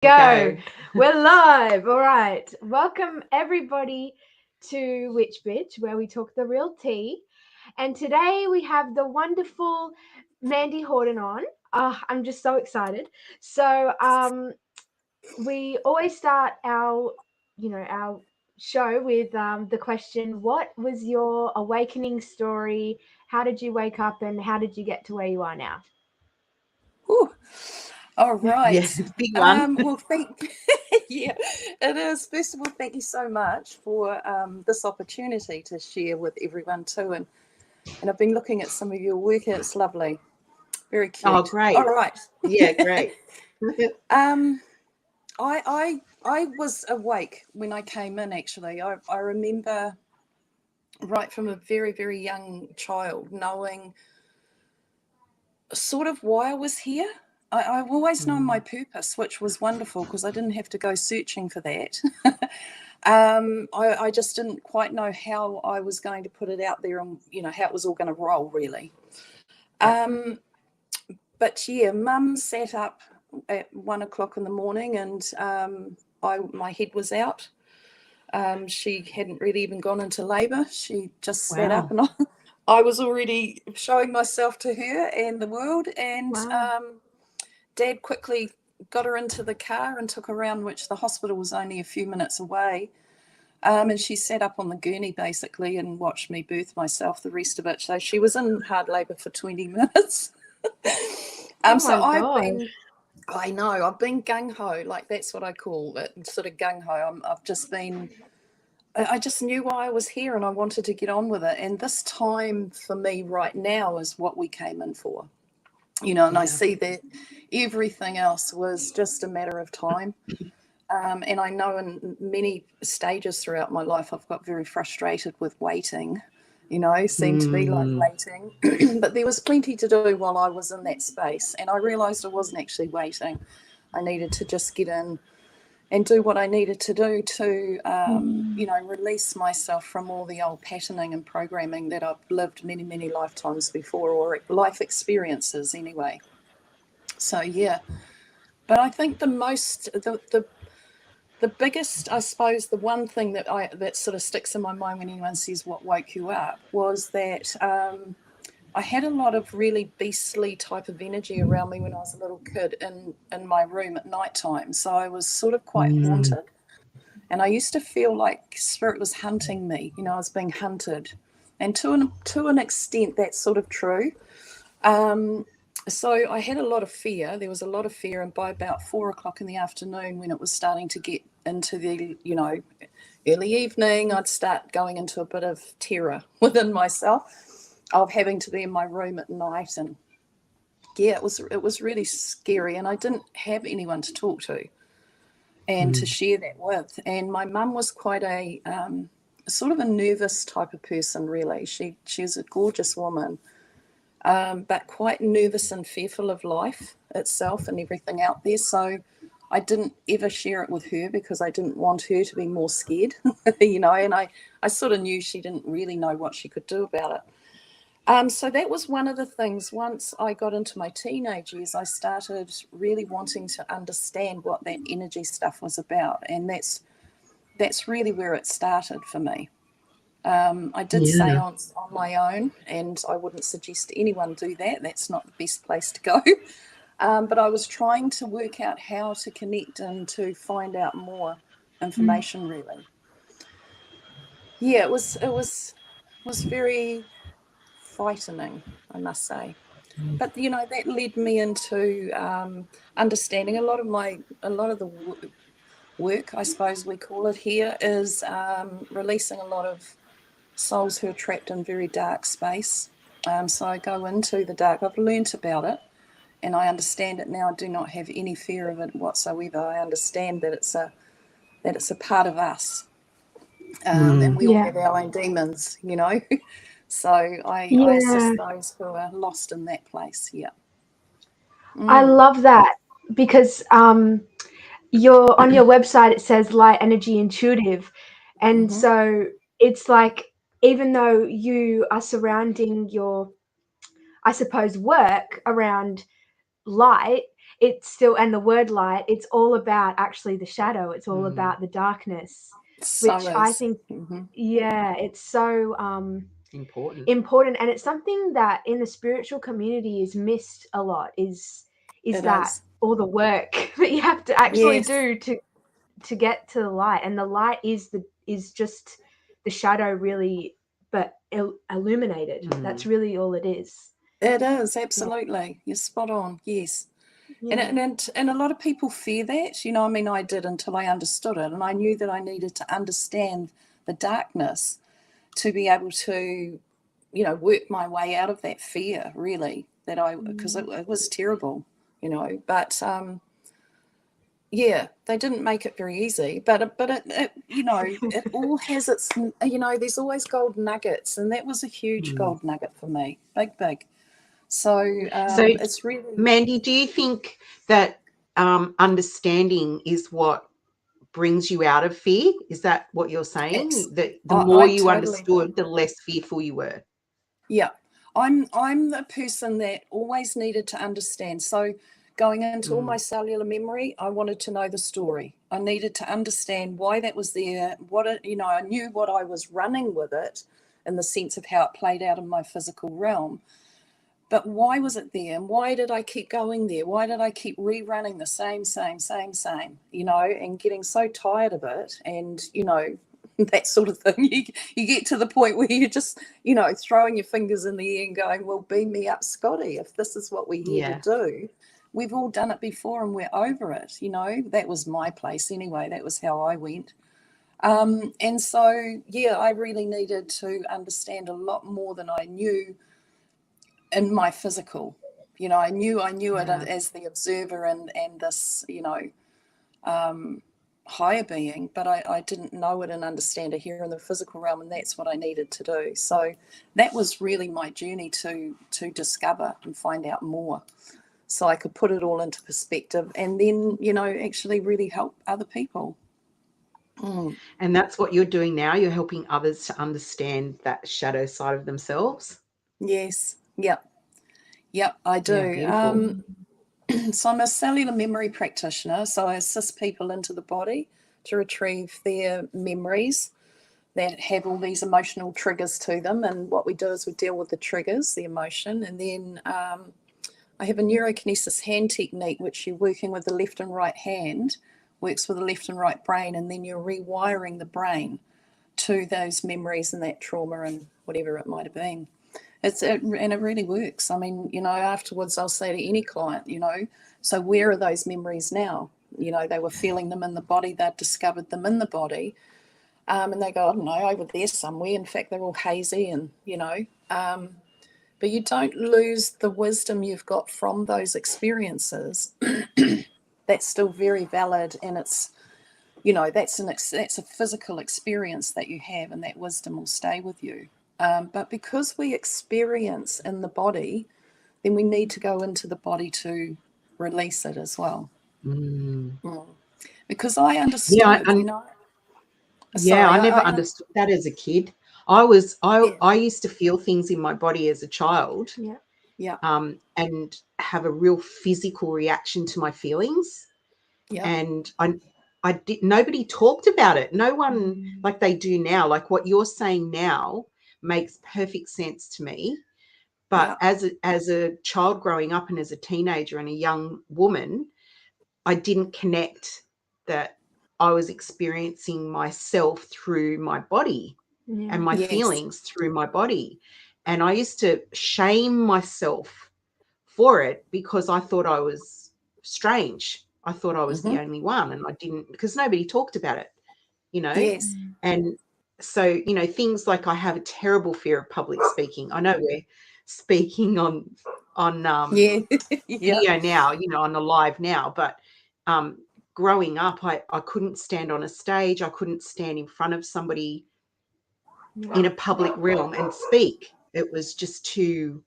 Go. Go. We're live. All right. Welcome everybody to Witch Bitch, where we talk the real tea. And today we have the wonderful Mandy Horton on. I'm just so excited. So we always start our show with the question, what was your awakening story? How did you wake up and how did you get to where you are now? Whew. All Yeah, right. big one. Well, yeah, it is. First of all, thank you so much for this opportunity to share with everyone too. And I've been looking at some of your work, and it's lovely, very Oh, cute. great. All right. Yeah, great. Um, I was awake when I came in. Actually, I remember right from a very very young child knowing sort of why I was here. I've always known my purpose, which was wonderful because I didn't have to go searching for that. I just didn't quite know how I was going to put it out there and, how it was all going to roll, really. Um, but yeah, Mum sat up at 1 o'clock in the morning and my head was out. She hadn't really even gone into labour. She just sat up Wow. and I was already showing myself to her and the world. And Wow. Dad quickly got her into the car and took her around, which the hospital was only a few minutes away. And she sat up on the gurney basically and watched me birth myself the rest of it. So she was in hard labour for 20 minutes. Oh So my gosh. I know, I've been gung-ho, like that's what I call it, sort of gung-ho. I've just been, I just knew why I was here and I wanted to get on with it. And this time for me right now is what we came in for, and I Yeah. see that everything else was just a matter of time. And I know in many stages throughout my life, I've got very frustrated with waiting, seemed to be like waiting. But there was plenty to do while I was in that space. And I realised I wasn't actually waiting. I needed to just get in and do what I needed to do to, release myself from all the old patterning and programming that I've lived many, many lifetimes before, or life experiences anyway. So, yeah. But I think the biggest, I suppose, the one thing that sort of sticks in my mind when anyone says what woke you up was that I had a lot of really beastly type of energy around me when I was a little kid in my room at night time. So I was sort of quite haunted. And I used to feel like spirit was hunting me, I was being hunted. And to an extent, that's sort of true. So I had a lot of fear. There was a lot of fear. And by about 4 o'clock in the afternoon, when it was starting to get into the, early evening, I'd start going into a bit of terror within myself of having to be in my room at night. And yeah, it was really scary. And I didn't have anyone to talk to and to share that with. And my mum was quite a sort of a nervous type of person, really. She was a gorgeous woman, but quite nervous and fearful of life itself and everything out there. So I didn't ever share it with her because I didn't want her to be more scared, and I sort of knew she didn't really know what she could do about it. So that was one of the things. Once I got into my teenage years, I started really wanting to understand what that energy stuff was about. And that's really where it started for me. I did Yeah. seance on my own, and I wouldn't suggest anyone do that. That's not the best place to go. But I was trying to work out how to connect and to find out more information. Really, yeah, it was very frightening, I must say. But that led me into understanding a lot of the work, I suppose we call it here, is releasing a lot of souls who are trapped in very dark space. So I go into the dark. I've learnt about it and I understand it now. I do not have any fear of it whatsoever. I understand that it's a part of us, and we all Yeah. have our own demons. So I Yeah. assist those who are lost in that place. Yeah. I Mm. love that because your on your website it says light energy intuitive, and Mm-hmm. so it's like even though you are surrounding your, I suppose, work around light, it's still, and the word light, it's all about actually the shadow. It's all about the darkness, So which I is. think, yeah, it's so important. And it's something that in the spiritual community is missed a lot, is It that is. all the work that you have to actually Yes. do to get to the light. And the light is just the shadow, really, but illuminated. That's really all it is. It is, absolutely. You're spot on, yes. Yeah. And a lot of people fear that, you know, I mean, I did until I understood it, and I knew that I needed to understand the darkness to be able to, you know, work my way out of that fear, really, because it was terrible, you know, but yeah, they didn't make it very easy, but it you know, it all has its, you know, there's always gold nuggets, and that was a huge gold nugget for me, big. So it's really, Mandy, do you think that understanding is what brings you out of fear? Is that what you're saying? That the more you totally understood, the less fearful you were? Yeah, I'm the person that always needed to understand. So going into all my cellular memory, I wanted to know the story. I needed to understand why that was there. You know, I knew what I was running with it in the sense of how it played out in my physical realm. But why was it there? And why did I keep going there? Why did I keep rerunning the same, you know, and getting so tired of it? And, you know, that sort of thing. You get to the point where you're just, you know, throwing your fingers in the air and going, well, beam me up, Scotty, if this is what we're here to do. We've all done it before and we're over it, you know. That was my place anyway. That was how I went. And so, yeah, I really needed to understand a lot more than I knew in my physical. You know, I knew it as the observer and this, you know, higher being, but I didn't know it and understand it here in the physical realm, and that's what I needed to do. So that was really my journey to discover and find out more, so I could put it all into perspective and then, you know, actually really help other people. And that's what you're doing now. You're helping others to understand that shadow side of themselves. Yes. Yep, I do. Yeah, beautiful. So I'm a cellular memory practitioner, so I assist people into the body to retrieve their memories that have all these emotional triggers to them. And what we do is we deal with the triggers, the emotion, and then I have a neurokinesis hand technique, which you're working with the left and right hand, works with the left and right brain, and then you're rewiring the brain to those memories and that trauma and whatever it might have been. And it really works. I mean, you know, afterwards I'll say to any client, you know, so where are those memories now? You know, they were feeling them in the body, they'd discovered them in the body. And they go, I don't know, over there somewhere. In fact, they're all hazy and, you know, but you don't lose the wisdom you've got from those experiences. That's still very valid, and it's, you know, that's a physical experience that you have, and that wisdom will stay with you. But because we experience in the body, then we need to go into the body to release it as well. Because I understood, you know. I never understood that as a kid. I used to feel things in my body as a child. And have a real physical reaction to my feelings. And I did. Nobody talked about it. No one, like they do now. Like what you're saying now makes perfect sense to me. But as a child growing up and as a teenager and a young woman, I didn't connect that I was experiencing myself through my body and my feelings through my body. And I used to shame myself for it because I thought I was strange. I thought I was the only one, and I didn't, because nobody talked about it, you know. And so, you know, things like I have a terrible fear of public speaking. I know we're speaking on video now, you know, on the live now, but growing up, I couldn't stand on a stage. I couldn't stand in front of somebody in a public realm and speak. It was just too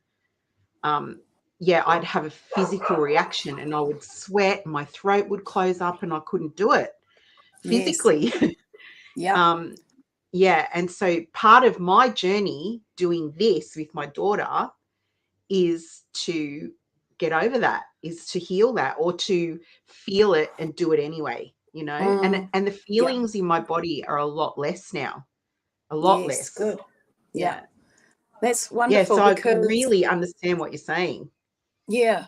I'd have a physical reaction and I would sweat, my throat would close up and I couldn't do it physically. And so part of my journey doing this with my daughter is to get over that, is to heal that, or to feel it and do it anyway, you know. And the feelings in my body are a lot less now, a lot less. Good. Yeah. That's wonderful. Yeah, so I really understand what you're saying. Yeah.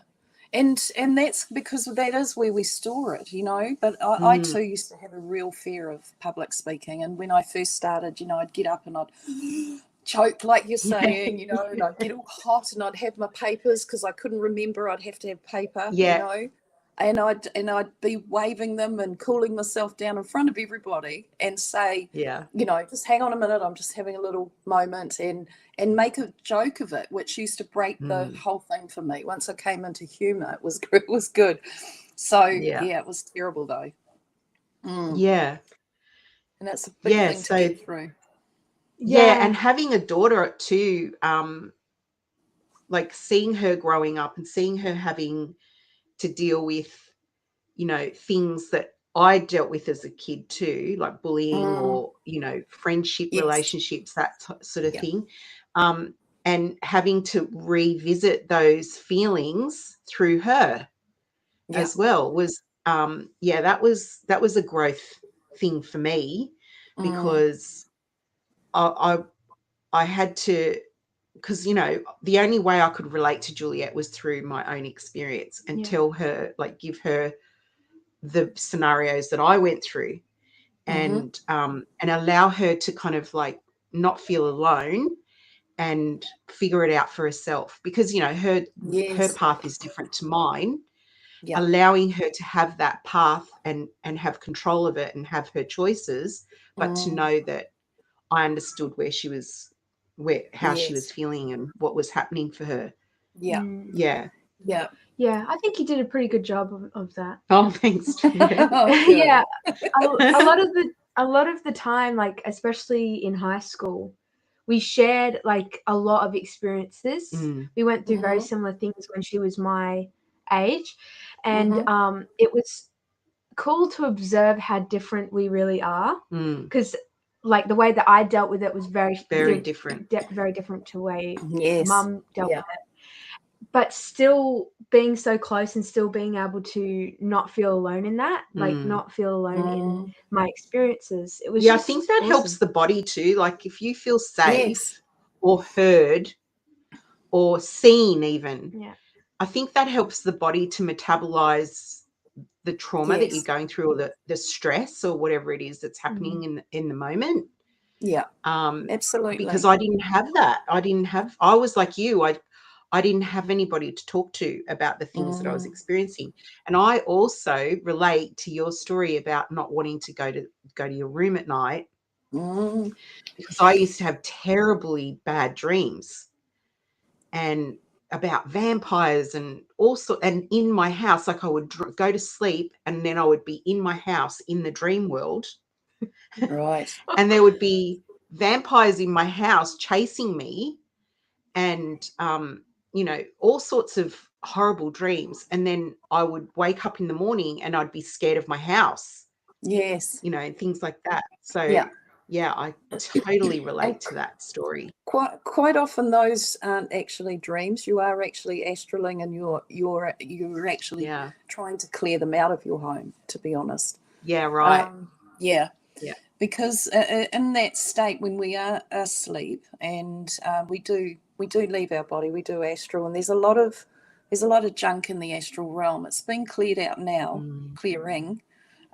And that's because that is where we store it, you know. But I too used to have a real fear of public speaking. And when I first started, you know, I'd get up and I'd choke, like you're saying, you know, and I'd get all hot and I'd have my papers because I couldn't remember I'd have to have paper, you know. And I'd be waving them and cooling myself down in front of everybody and say, you know, just hang on a minute, I'm just having a little moment, and make a joke of it, which used to break the whole thing for me. Once I came into humour, it was good. So yeah, it was terrible though. Yeah. And that's a big thing to get through. Yeah, and having a daughter too, like seeing her growing up and seeing her having to deal with, you know, things that I dealt with as a kid too, like bullying or, you know, friendship relationships, that sort of thing. And having to revisit those feelings through her as well was, that was a growth thing for me, because I had to, because, you know, the only way I could relate to Juliet was through my own experience and tell her, like, give her the scenarios that I went through, and allow her to kind of like not feel alone and figure it out for herself, because, you know, her path is different to mine. Allowing her to have that path and have control of it and have her choices, but to know that I understood where she was, how she was feeling and what was happening for her. Yeah, I think you did a pretty good job of that. Oh, thanks. Yeah, a lot of the time, like especially in high school, we shared like a lot of experiences. We went through very similar things when she was my age, and it was cool to observe how different we really are, because like the way that I dealt with it was very different, very different to the way Mum dealt with it. But still being so close and still being able to not feel alone in that, like not feel alone in my experiences. It was I think that helps the body too. Like if you feel safe or heard or seen even, I think that helps the body to metabolize the trauma that you're going through, or the stress or whatever it is that's happening in the moment. Absolutely. Because I didn't have that. I was like you. I didn't have anybody to talk to about the things that I was experiencing. And I also relate to your story about not wanting to go to your room at night, because I used to have terribly bad dreams and about vampires and also, and in my house, like I would go to sleep and then I would be in my house in the dream world. Right. And there would be vampires in my house chasing me, and you know, all sorts of horrible dreams. And then I would wake up in the morning and I'd be scared of my house. Yes. You know, and things like that. So yeah, I totally relate to that story. Quite often those aren't actually dreams. You are actually astraling, and you're actually trying to clear them out of your home, to be honest. Yeah, right. Because in that state, when we are asleep and we do leave our body, we do astral, and there's a lot of junk in the astral realm. It's been cleared out now, clearing.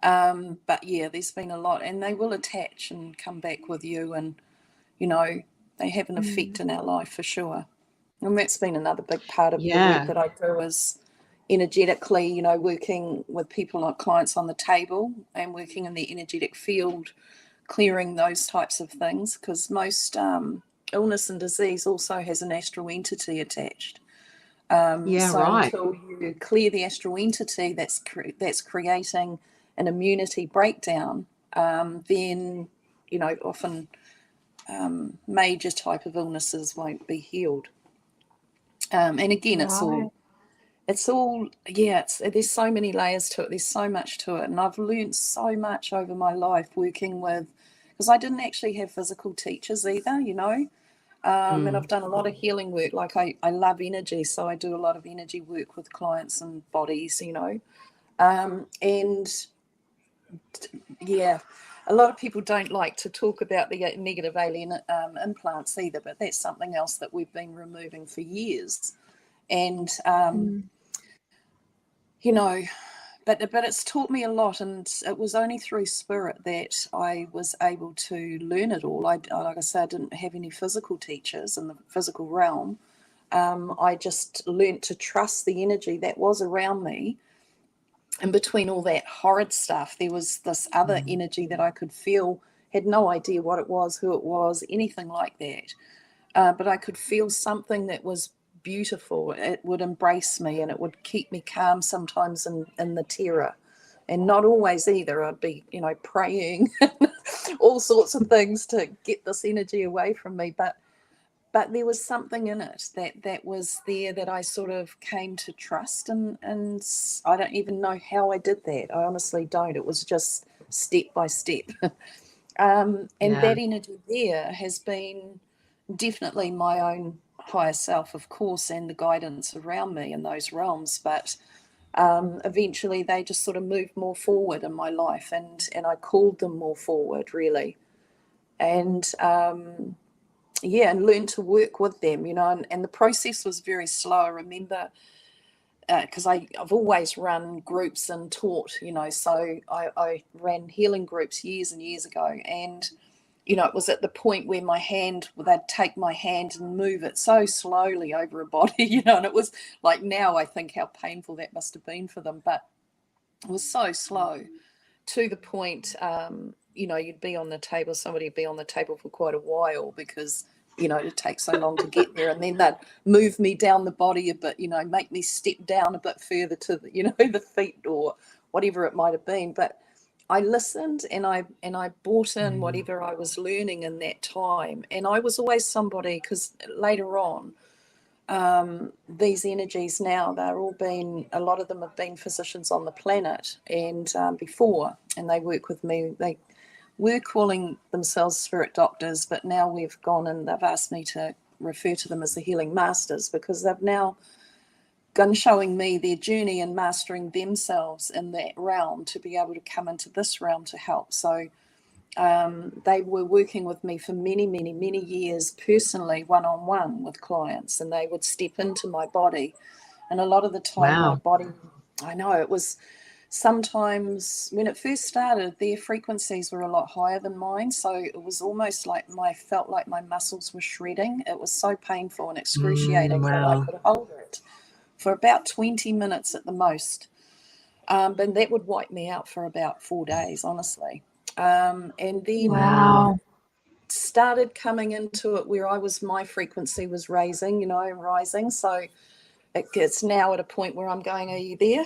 But yeah, there's been a lot, and they will attach and come back with you, and you know, they have an effect in our life for sure. And that's been another big part of the work that I do, is energetically, you know, working with people like clients on the table and working in the energetic field, clearing those types of things, because most illness and disease also has an astral entity attached. Until you clear the astral entity that's creating an immunity breakdown, then, you know, often major type of illnesses won't be healed. And again, it's all there's so many layers to it. There's so much to it. And I've learned so much over my life working with, because I didn't actually have physical teachers either, you know. And I've done a lot of healing work. Like I love energy, so I do a lot of energy work with clients and bodies, and yeah, a lot of people don't like to talk about the negative alien implants either, but that's something else that we've been removing for years. And, but it's taught me a lot, and it was only through spirit that I was able to learn it all. Like I said, I didn't have any physical teachers in the physical realm. I just learnt to trust the energy that was around me. And between all that horrid stuff, there was this other energy that I could feel, had no idea what it was, who it was, anything like that. But I could feel something that was beautiful. It would embrace me, and it would keep me calm sometimes in the terror. And not always either. I'd be, praying all sorts of things to get this energy away from me. But there was something in it that was there that I sort of came to trust, and I don't even know how I did that. I honestly don't. It was just step by step. That energy there has been definitely my own higher self, of course, and the guidance around me in those realms. But eventually they just sort of moved more forward in my life, and I called them more forward, really. And and learn to work with them, and the process was very slow. I remember, because I've always run groups and taught, so I ran healing groups years and years ago, and, it was at the point where they'd take my hand and move it so slowly over a body, and it was like, now I think how painful that must have been for them, but it was so slow to the point, you'd be on the table, somebody would be on the table for quite a while because, it takes so long to get there. And then they'd move me down the body a bit, make me step down a bit further to the, the feet or whatever it might have been. But I listened and I brought in whatever I was learning in that time. And I was always somebody, because later on, these energies now, a lot of them have been physicians on the planet and before, and they work with me. They were calling themselves spirit doctors, but now we've gone and they've asked me to refer to them as the healing masters, because they've now gone showing me their journey and mastering themselves in that realm to be able to come into this realm to help. So they were working with me for many, many, many years personally, one-on-one with clients, and they would step into my body. And a lot of the time my body, I know, it was sometimes when it first started, their frequencies were a lot higher than mine. So it was almost like felt like my muscles were shredding. It was so painful and excruciating that I could hold it for about 20 minutes at the most. But that would wipe me out for about 4 days, honestly. And then started coming into it where my frequency was raising, rising. So it's now at a point where I'm going, are you there?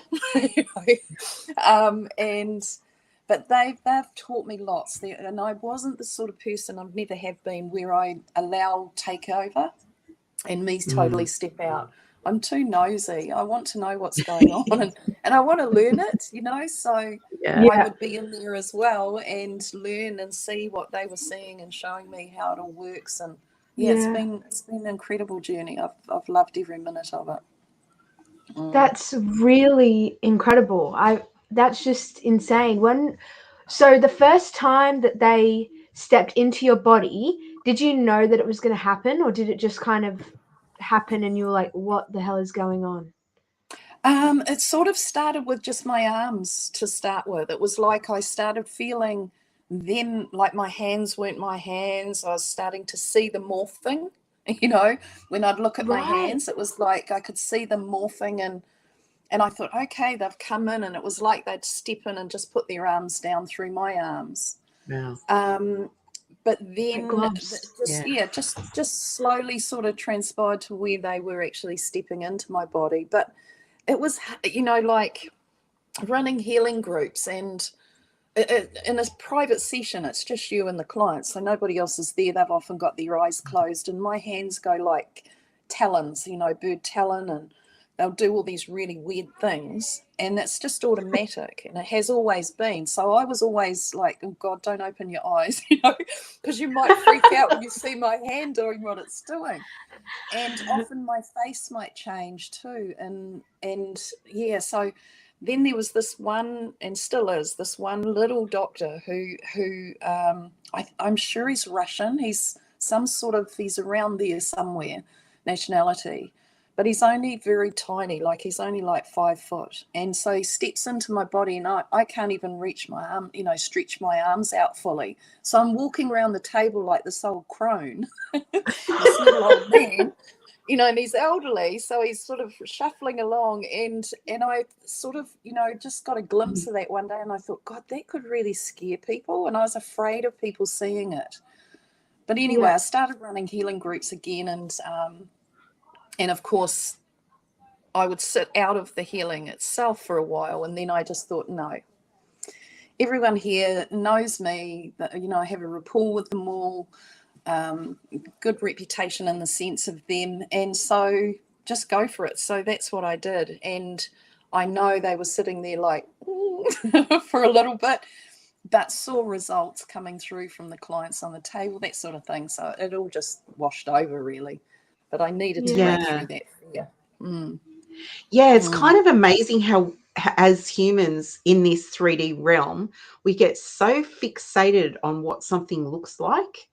But they've taught me lots there, and I wasn't the sort of person, I've never have been, where I allow takeover and me totally step out. I'm too nosy. I want to know what's going on and I want to learn it, so I would be in there as well and learn and see what they were seeing and showing me how it all works. And it's been an incredible journey. I've loved every minute of it. That's really incredible. That's just insane. So the first time that they stepped into your body, did you know that it was going to happen, or did it just kind of happen and you were like, what the hell is going on? It sort of started with just my arms to start with. It was like I started feeling them, like my hands weren't my hands. I was starting to see them morphing, when I'd look at my hands, it was like I could see them morphing, and I thought, okay, they've come in, and it was like they'd step in and just put their arms down through my arms. But then just slowly sort of transpired to where they were actually stepping into my body. But it was, like running healing groups, and in a private session, it's just you and the client, so nobody else is there. They've often got their eyes closed, and my hands go like talons, bird talon, and they'll do all these really weird things, and it's just automatic, and it has always been. So I was always like, oh God, don't open your eyes, because you might freak out when you see my hand doing what it's doing. And often my face might change too. And yeah, so then there was this one, and still is, this one little doctor who I'm sure he's Russian. He's he's around there somewhere, nationality. But he's only very tiny, like he's only like 5 foot. And so he steps into my body, and I can't even reach my arm, stretch my arms out fully. So I'm walking around the table like this old crone, this little old man, and he's elderly. So he's sort of shuffling along, and I sort of, just got a glimpse of that one day, and I thought, God, that could really scare people. And I was afraid of people seeing it. But anyway, I started running healing groups again, and of course, I would sit out of the healing itself for a while, and then I just thought, no, everyone here knows me, that, I have a rapport with them all, good reputation in the sense of them, and so just go for it. So that's what I did, and I know they were sitting there like for a little bit, but saw results coming through from the clients on the table, that sort of thing. So it all just washed over, really. But I needed to break through that fear. Yeah, it's kind of amazing how as humans in this 3D realm, we get so fixated on what something looks like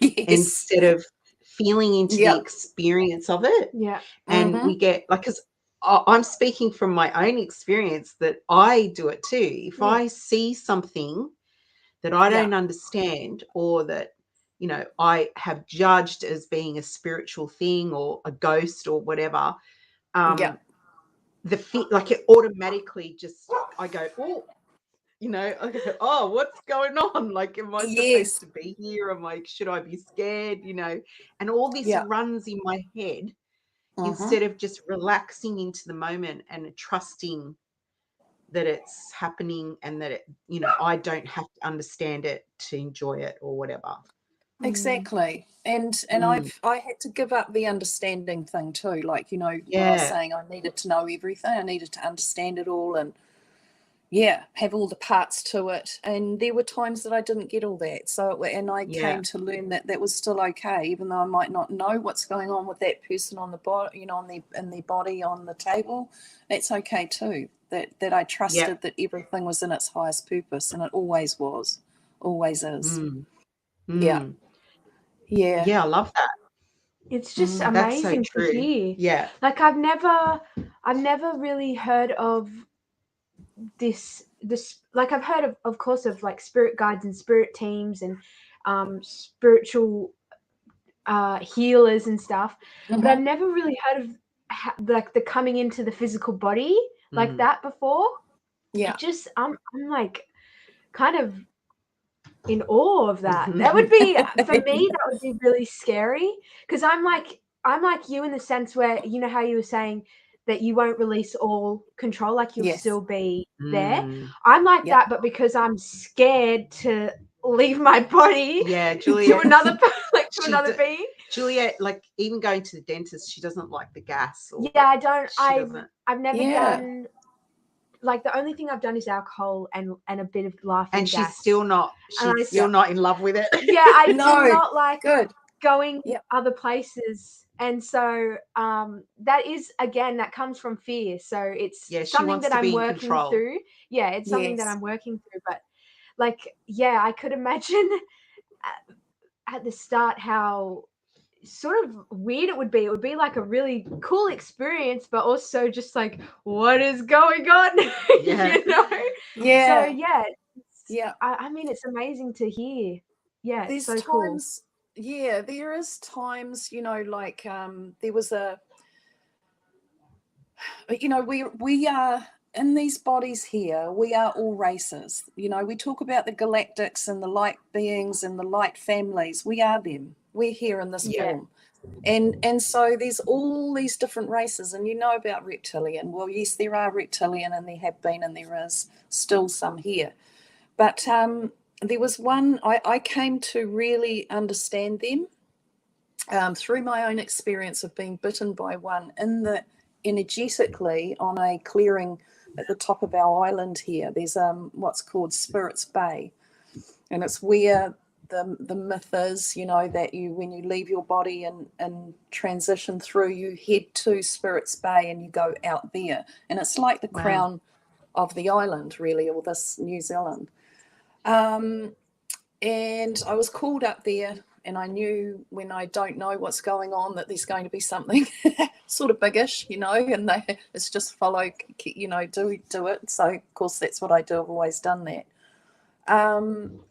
instead of feeling into the experience of it. Yeah. And we get, like, because I'm speaking from my own experience that I do it too. If I see something that I don't understand, or that, I have judged as being a spiritual thing or a ghost or whatever, like it automatically just, I go, oh, I go, oh, what's going on? Like, am I supposed to be here? Should I be scared? And all this runs in my head instead of just relaxing into the moment and trusting that it's happening, and that I don't have to understand it to enjoy it or whatever. Exactly. And I had to give up the understanding thing too. Like, when I was saying I needed to know everything, I needed to understand it all, and have all the parts to it. And there were times that I didn't get all that. So, and I came to learn that that was still okay, even though I might not know what's going on with that person on the body, in their body on the table. That's okay too. That I trusted that everything was in its highest purpose, and it always was, always is. Yeah, I love that. It's just amazing to hear. Yeah, like I've never really heard of this. Like, I've heard of course of like spirit guides and spirit teams and spiritual healers and stuff, but I've never really heard of like the coming into the physical body like that before. It just I'm like kind of in awe of that. That would be, for me, that would be really scary, because I'm like you in the sense where, how you were saying that you won't release all control, like you'll still be there. I'm like that, but because I'm scared to leave my body Juliet, to another another being. Juliet, like, even going to the dentist, she doesn't like the gas. I don't. I've never done. Like, the only thing I've done is alcohol and a bit of laughing and gas. She's still not in love with it. I do not like going other places. And so that is, again, that comes from fear. So it's something that I'm working through. Yeah, it's something that I'm working through. But like, I could imagine at the start how sort of weird it would be. It would be like a really cool experience, but also just like, what is going on? So I mean, it's amazing to hear. There's so times cool. There is times, like there was we are in these bodies here, we are all races. We talk about the galactics and the light beings and the light families. We are them. We're here in this form. And so there's all these different races, and about reptilian. Well, yes, there are reptilian, and there have been, and there is still some here. But there was one, I came to really understand them through my own experience of being bitten by one in the energetically on a clearing at the top of our island here. There's what's called Spirit's Bay, and it's where the myth is, you know, that you, when you leave your body and transition through, you head to Spirit's Bay and you go out there, and it's like the crown of the island, really, or this New Zealand. And I was called up there, and I knew when I don't know what's going on that there's going to be something sort of biggish, you know, and it's just follow, you know, do it. So of course that's what I do. I've always done that.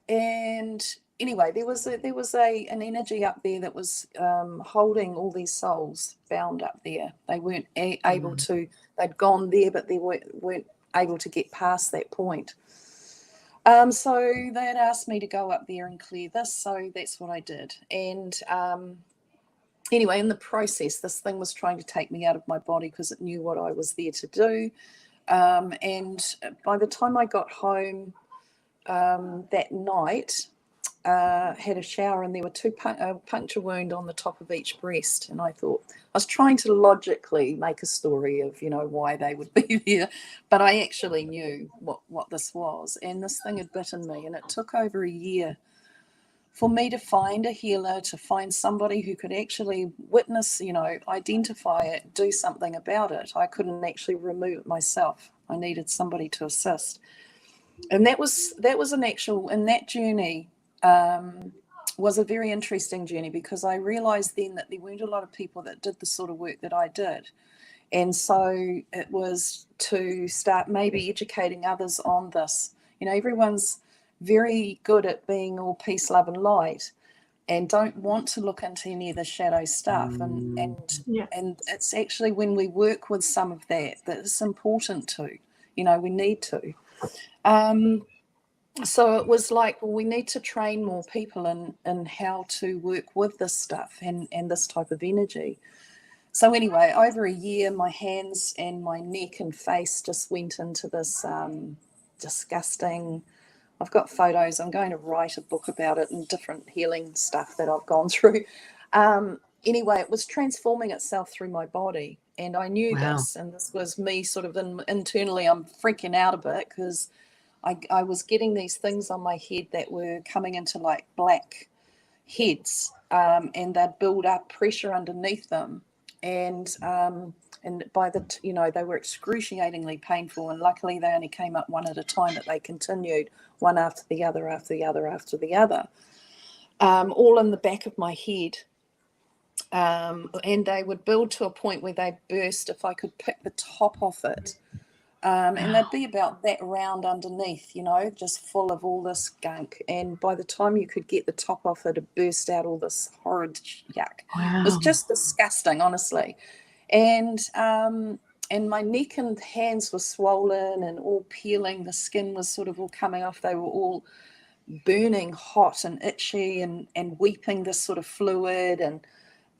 And anyway, there was an energy up there that was holding all these souls bound up there. They weren't able to. They'd gone there, but they weren't able to get past that point. So they had asked me to go up there and clear this, so that's what I did. And anyway, in the process, this thing was trying to take me out of my body because it knew what I was there to do. And by the time I got home that night, had a shower, and there were a puncture wound on the top of each breast. And I thought, I was trying to logically make a story of, you know, why they would be there, but I actually knew what this was. And this thing had bitten me, and it took over a year for me to find a healer, to find somebody who could actually witness, you know, identify it, do something about it. I couldn't actually remove it myself. I needed somebody to assist. And that was an actual, in that journey, was a very interesting journey, because I realized then that there weren't a lot of people that did the sort of work that I did. And so it was to start maybe educating others on this. You know, everyone's very good at being all peace, love and light, and don't want to look into any of the shadow stuff. And it's actually when we work with some of that it's important to, you know, we need to. So it was like, well, we need to train more people in how to work with this stuff and this type of energy. So anyway, over a year, my hands and my neck and face just went into this disgusting, I've got photos, I'm going to write a book about it and different healing stuff that I've gone through. Anyway, it was transforming itself through my body, and I knew this, and this was me sort of internally, I'm freaking out a bit, because I was getting these things on my head that were coming into like black heads, and they'd build up pressure underneath them, and by the you know, they were excruciatingly painful, and luckily they only came up one at a time, but they continued one after the other, after the other, after the other, all in the back of my head, and they would build to a point where they burst if I could pick the top off it. And they'd be about that round underneath, you know, just full of all this gunk. And by the time you could get the top off, it'd burst out all this horrid yuck. It was just disgusting, honestly. And my neck and hands were swollen and all peeling. The skin was sort of all coming off. They were all burning hot and itchy and weeping this sort of fluid. And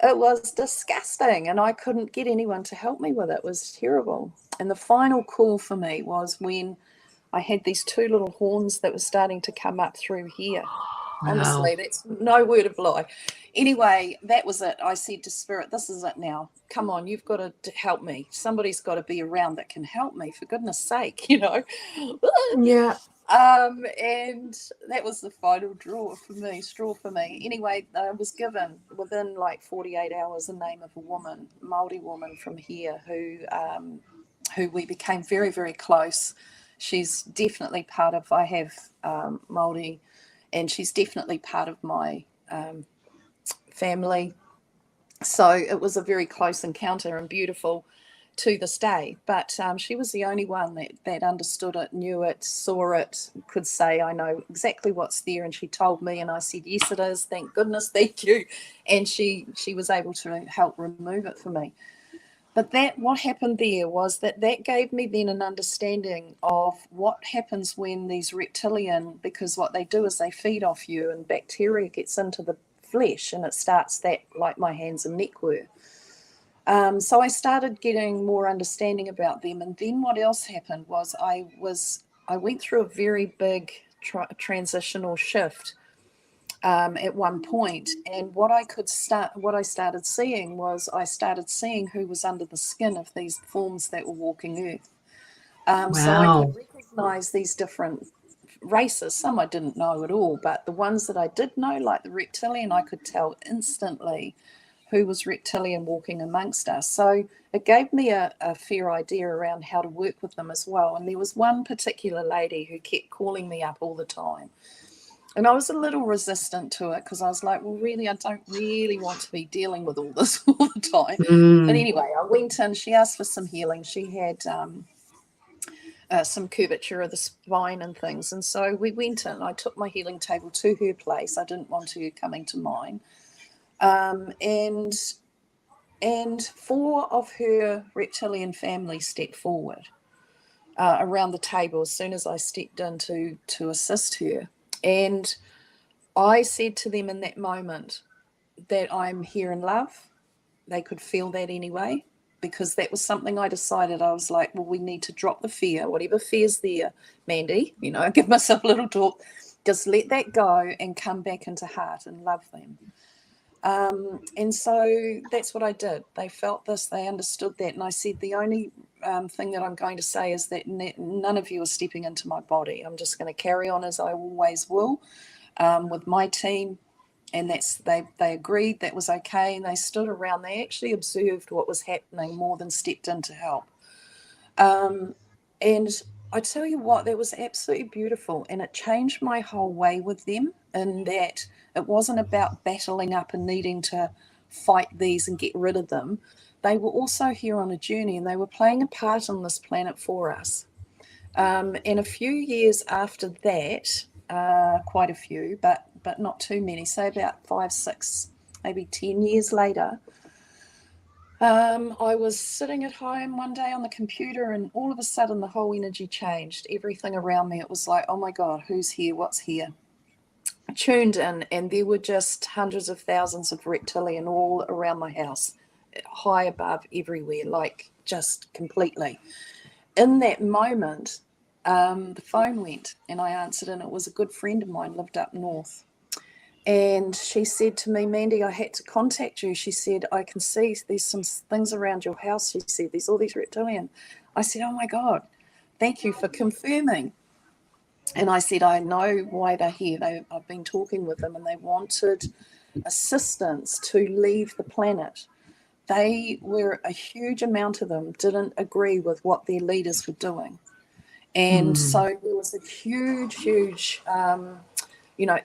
it was disgusting. And I couldn't get anyone to help me with it. It was terrible. And the final call for me was when I had these two little horns that were starting to come up through here. Honestly, that's no word of lie. Anyway, that was it. I said to Spirit, this is it now. Come on, you've got to help me. Somebody's got to be around that can help me, for goodness sake, you know. Yeah. And that was the final straw for me. Anyway, I was given within like 48 hours the name of a woman, Māori woman from here, who we became very, very close. She's definitely part of, I have Māori, and she's definitely part of my family. So it was a very close encounter and beautiful to this day. But she was the only one that understood it, knew it, saw it, could say, I know exactly what's there. And she told me, and I said, yes, it is. Thank goodness, thank you. And she was able to help remove it for me. But what happened there was that gave me then an understanding of what happens when these reptilian, because what they do is they feed off you, and bacteria gets into the flesh, and it starts that like my hands and neck were. So I started getting more understanding about them. And then what else happened was I went through a very big transitional shift. at one point, and what I started seeing who was under the skin of these forms that were walking Earth. So I Wow. could recognize these different races. Some I didn't know at all, but the ones that I did know, like the reptilian, I could tell instantly who was reptilian walking amongst us. So it gave me a fair idea around how to work with them as well. And there was one particular lady who kept calling me up all the time. And I was a little resistant to it because I was like, well, really, I don't really want to be dealing with all this all the time. But anyway, I went in, she asked for some healing. She had some curvature of the spine and things. And so we went in, I took my healing table to her place. I didn't want her coming to mine. And 4 of her reptilian family stepped forward around the table as soon as I stepped in to assist her. And I said to them in that moment that I'm here in love. They could feel that anyway, because that was something I decided. I was like, well, we need to drop the fear, whatever fear's there, Mandy, give myself a little talk, just let that go and come back into heart and love them. And so that's what I did. They felt this, they understood that. And I said, the only thing that I'm going to say is that none of you are stepping into my body. I'm just going to carry on as I always will with my team. And they agreed that was okay. And they stood around. They actually observed what was happening more than stepped in to help. And I tell you what, that was absolutely beautiful. And it changed my whole way with them, in that it wasn't about battling up and needing to fight these and get rid of them. They were also here on a journey, and they were playing a part on this planet for us. And a few years after that, quite a few, but not too many, say about 5, 6, maybe 10 years later, I was sitting at home one day on the computer, and all of a sudden the whole energy changed. Everything around me, it was like, oh my God, who's here? What's here? I tuned in, and there were just hundreds of thousands of reptilian all around my house, high above everywhere, like just completely. In that moment, the phone went, and I answered, and it was a good friend of mine, lived up north. And she said to me, Mandy, I had to contact you. She said, I can see there's some things around your house. She said, there's all these reptilian. I said, oh my God, thank you for confirming. And I said, I know why they're here. I've been talking with them, and they wanted assistance to leave the planet. They were, a huge amount of them didn't agree with what their leaders were doing. And so there was a huge,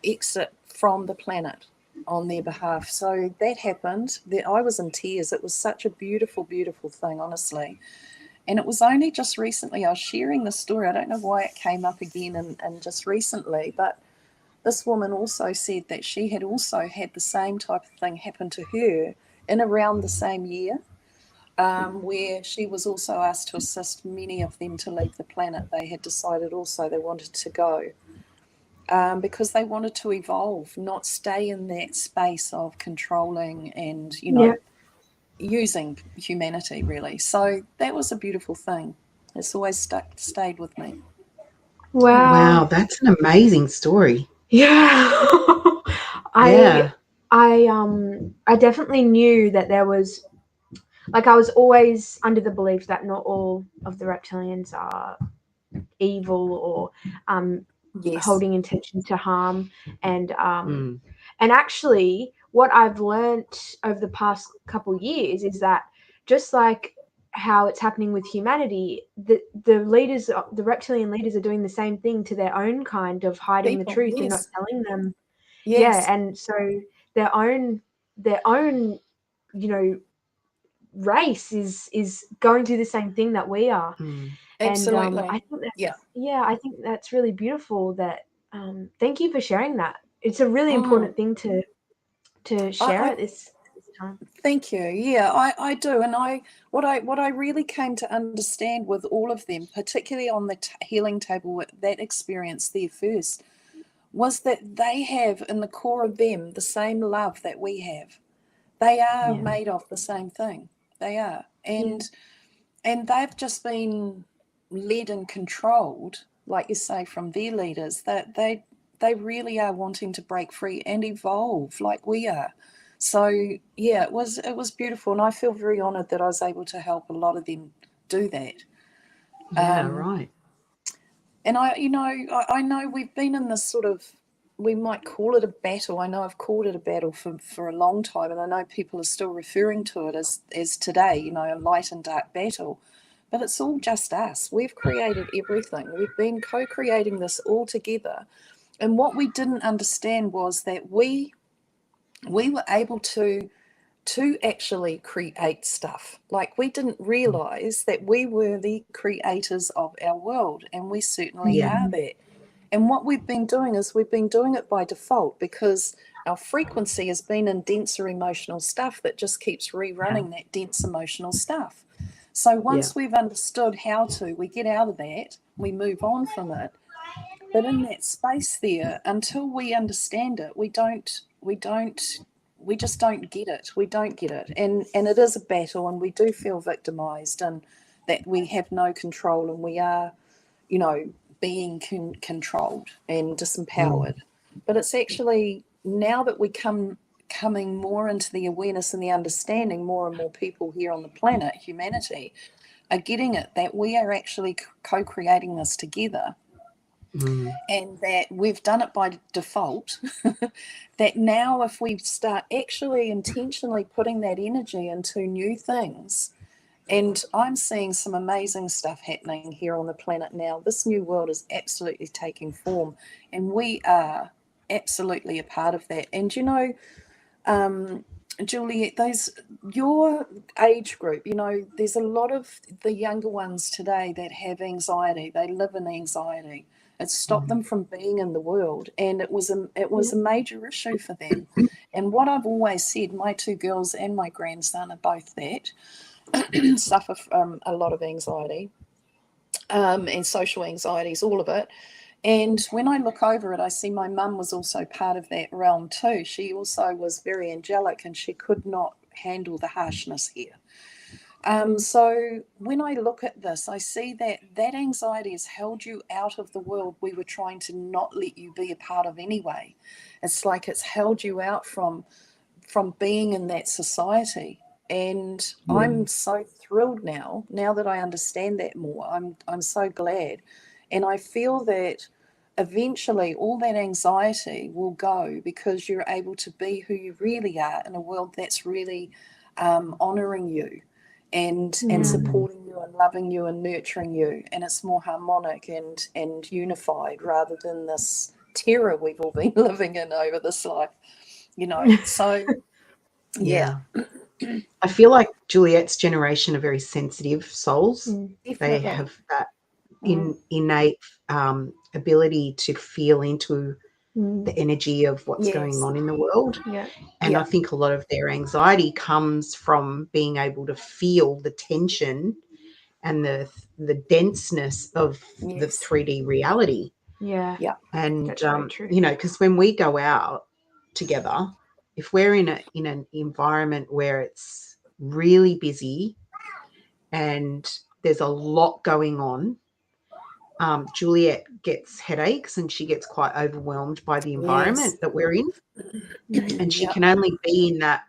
exit from the planet on their behalf. So that happened. I was in tears. It was such a beautiful, beautiful thing, honestly. And it was only just recently, I was sharing this story. I don't know why it came up again and just recently, but this woman also said that she had also had the same type of thing happen to her in around the same year, where she was also asked to assist many of them to leave the planet. They had decided also they wanted to go. Because they wanted to evolve, not stay in that space of controlling and, using humanity, really. So that was a beautiful thing. It's always stayed with me. Wow, that's an amazing story. Yeah. Yeah. I definitely knew that there was, like, I was always under the belief that not all of the reptilians are evil or holding intention to harm. And actually what I've learned over the past couple years is that just like how it's happening with humanity, the leaders, the reptilian leaders, are doing the same thing to their own kind of hiding the truth and not telling them. And so their own race is going through the same thing that we are. Absolutely. And I think I think that's really beautiful. That thank you for sharing that. It's a really important thing to share at this time. Thank you. Yeah, I do. And what I really came to understand with all of them, particularly on the healing table, that experience there first, was that they have in the core of them the same love that we have. They are made of the same thing. They are. And they've just been led and controlled, like you say, from their leaders. That they really are wanting to break free and evolve like we are. So yeah, it was beautiful, and I feel very honoured that I was able to help a lot of them do that. Yeah, right. And I know we've been in this sort of, we might call it a battle. I know I've called it a battle for a long time, and I know people are still referring to it as today, a light and dark battle. But it's all just us. We've created everything. We've been co-creating this all together. And what we didn't understand was that we were able to actually create stuff. Like, we didn't realize that we were the creators of our world, and we certainly are that. And what we've been doing is we've been doing it by default, because our frequency has been in denser emotional stuff that just keeps rerunning that dense emotional stuff. So once we've understood how to, we get out of that, we move on from it. But in that space there, until we understand it, we just don't get it. We don't get it. And it is a battle, and we do feel victimized, and that we have no control, and we are, being controlled and disempowered. But it's actually, now that we coming more into the awareness and the understanding, more and more people here on the planet, humanity, are getting it, that we are actually co-creating this together. And that we've done it by default, that now if we start actually intentionally putting that energy into new things, and I'm seeing some amazing stuff happening here on the planet now. This new world is absolutely taking form, and we are absolutely a part of that. And Juliet, your age group, there's a lot of the younger ones today that have anxiety. They live in anxiety. It's stopped them from being in the world, and it was a major issue for them. And what I've always said, my two girls and my grandson are both that. Suffer from a lot of anxiety, and social anxieties, all of it. And when I look over it, I see my mum was also part of that realm too. She also was very angelic, and she could not handle the harshness here. So when I look at this, I see that anxiety has held you out of the world we were trying to not let you be a part of anyway. It's like it's held you out from being in that society. And I'm so thrilled now that I understand that more. I'm so glad. And I feel that eventually all that anxiety will go, because you're able to be who you really are in a world that's really honouring you and supporting you and loving you and nurturing you. And it's more harmonic and unified, rather than this terror we've all been living in over this life, So, yeah. I feel like Juliet's generation are very sensitive souls. They have that innate ability to feel into the energy of what's going on in the world. And I think a lot of their anxiety comes from being able to feel the tension and the denseness of the 3D reality. And because when we go out together, if we're in an environment where it's really busy and there's a lot going on, Juliet gets headaches, and she gets quite overwhelmed by the environment that we're in. And she can only be in that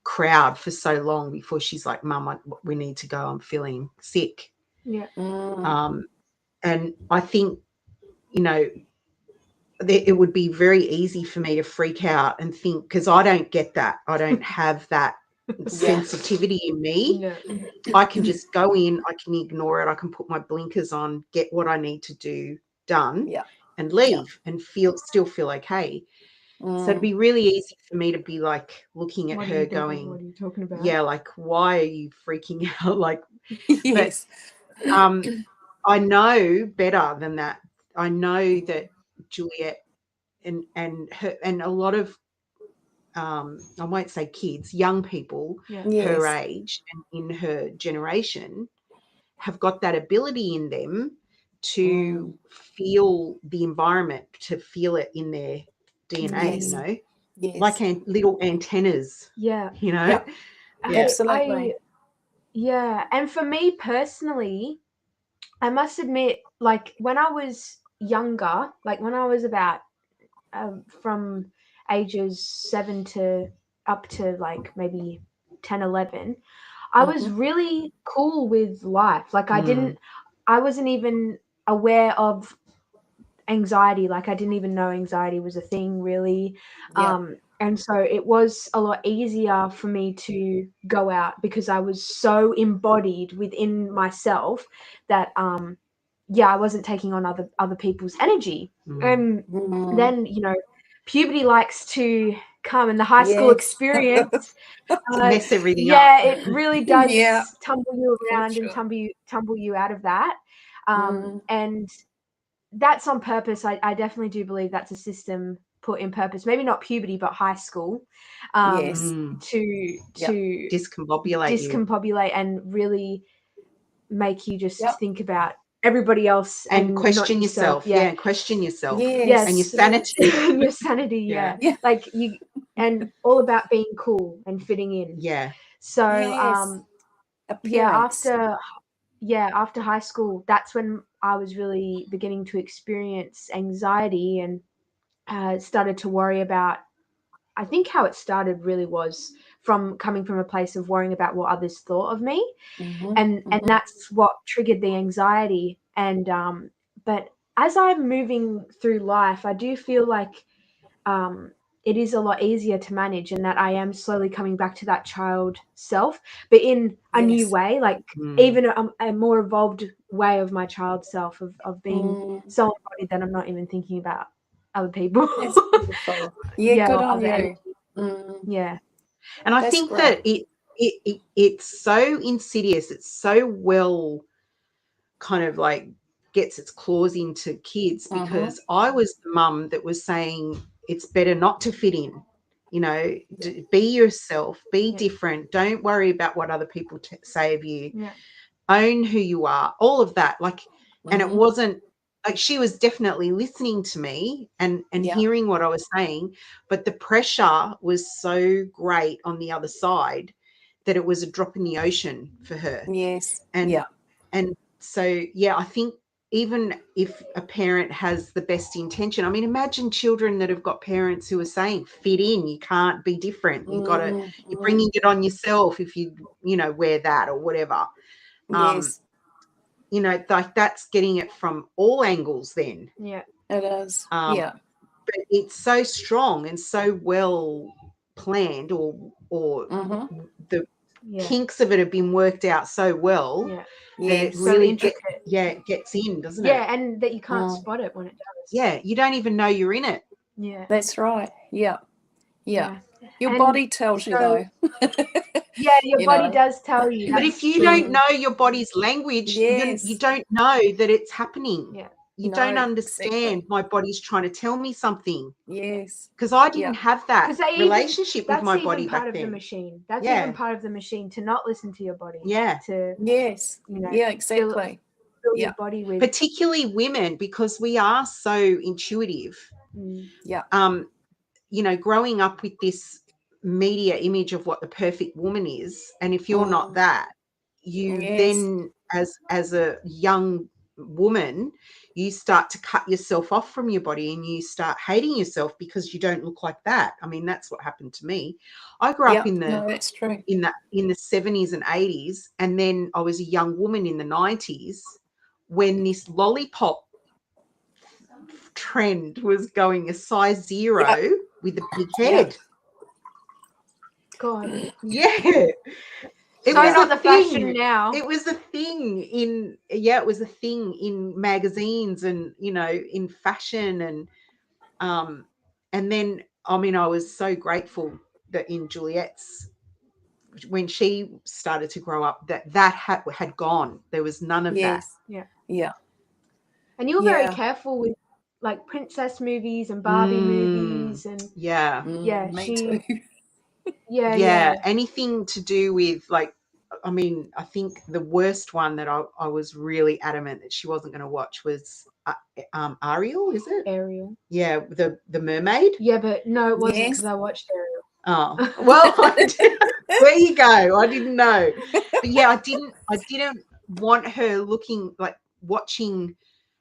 crowd for so long before she's like, Mum, we need to go. I'm feeling sick. And I think, it would be very easy for me to freak out and think, because I don't get that. I don't have that sensitivity in me. I can just go in, I can ignore it, I can put my blinkers on, get what I need to do done, and leave and still feel okay. So it'd be really easy for me to be like looking at her going, what are you talking about? Yeah, like, why are you freaking out? Like, yes. But I know better than that. I know that Juliet and her and a lot of I won't say kids, young people her age and in her generation have got that ability in them to feel the environment, to feel it in their DNA, like little antennas. Absolutely. And for me personally, I must admit, like when I was younger, like when I was about from ages 7 to up to like maybe 10, 11, I was really cool with life. Like I wasn't even aware of anxiety. Like I didn't even know anxiety was a thing really. And so it was a lot easier for me to go out because I was so embodied within myself that I wasn't taking on other people's energy. And then, you know, puberty likes to come, and the high school experience mess everything up. It really does tumble you around sure. and tumble you out of that. And that's on purpose. I definitely do believe that's a system put in purpose. Maybe not puberty, but high school. To discombobulate and really make you just think about everybody else and question yourself. Question yourself. Yes. And your sanity. Your sanity. Like you, and all about being cool and fitting in. So after high school, that's when I was really beginning to experience anxiety and started to worry about, I think how it started really was from coming from a place of worrying about what others thought of me. And that's what triggered the anxiety. And but as I'm moving through life, I do feel like it is a lot easier to manage, and that I am slowly coming back to that child self, but in a new way, like even a more evolved way of my child self, of being so embodied that I'm not even thinking about other people. That's beautiful. Good on you. And I think that it's so insidious. It's so well kind of like gets its claws into kids, because I was the mum that was saying it's better not to fit in, you know, be yourself, be different. Don't worry about what other people say of you. Own who you are, all of that. Like, and it wasn't like, she was definitely listening to me and hearing what I was saying, but the pressure was so great on the other side that it was a drop in the ocean for her. And so, I think even if a parent has the best intention, I mean, imagine children that have got parents who are saying, fit in, you can't be different. You've got to, you're bringing it on yourself if you know, wear that or whatever. You know, like that's getting it from all angles then. It is. But it's so strong and so well planned, or the kinks of it have been worked out so well that it really gets in, doesn't it? And that you can't spot it when it does. You don't even know you're in it. That's right. Your body tells you, though. Your body does tell you. But if you don't know your body's language, you don't know that it's happening. You don't understand my body's trying to tell me something. Because I didn't have that relationship with my body back then. That's even part of the machine. That's even part of the machine, to not listen to your body. To exactly. Fill your body with, particularly women, because we are so intuitive. You know, growing up with this media image of what the perfect woman is, and if you're not that, you then as a young woman, you start to cut yourself off from your body and you start hating yourself because you don't look like that. I mean, that's what happened to me. I grew up in the that's true. in the 70s and 80s, and then I was a young woman in the 90s when this lollipop trend was going, a size 0 with a big head. God. It was not the fashion now. It was a thing in it was a thing in magazines and, you know, in fashion, and then, I mean, I was so grateful that in Juliet's, when she started to grow up, that had gone. There was none of that. And you were very careful with like princess movies and Barbie movies and me too. Anything to do with, like, I mean, I think the worst one that I was really adamant that she wasn't going to watch was Ariel, is it? Ariel. Yeah, the mermaid. Yeah, but no, it wasn't, because I watched Ariel. Oh, well, there you go. I didn't know. But I didn't want her watching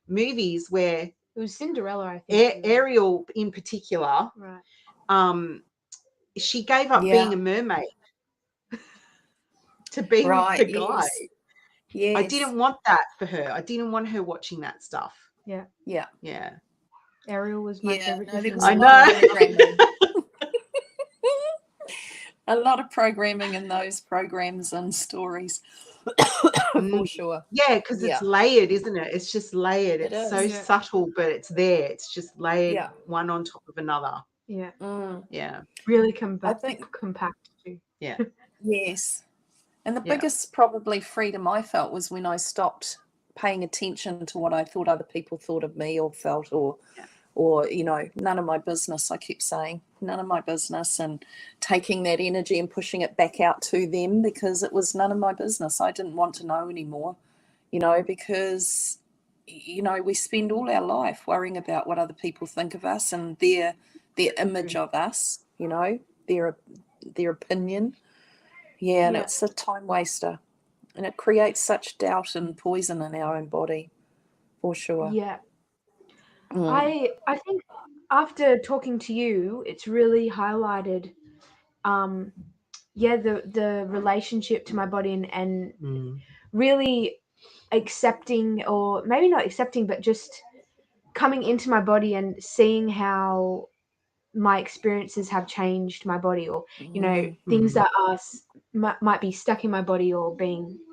movies where It was Cinderella, I think. Ariel in particular. Right. She gave up being a mermaid to be with the guy. Yes. I didn't want that for her. I didn't want her watching that stuff. Yeah. Ariel was my favorite. No, there was I know. A lot of programming in those programs and stories, for sure. Yeah, because it's layered, isn't it? It's just layered. It's so subtle, but it's there. It's just layered one on top of another. Yeah. Yeah. Really compact too. Yeah. Yes. And the biggest probably freedom I felt was when I stopped paying attention to what I thought other people thought of me or felt, or none of my business. I kept saying none of my business, and taking that energy and pushing it back out to them, because it was none of my business. I didn't want to know anymore, because we spend all our life worrying about what other people think of us and their image of us, their opinion. And it's a time waster, and it creates such doubt and poison in our own body, for sure. I think after talking to you, it's really highlighted the relationship to my body, and really accepting, or maybe not accepting, but just coming into my body and seeing how my experiences have changed my body, or things that are might be stuck in my body, or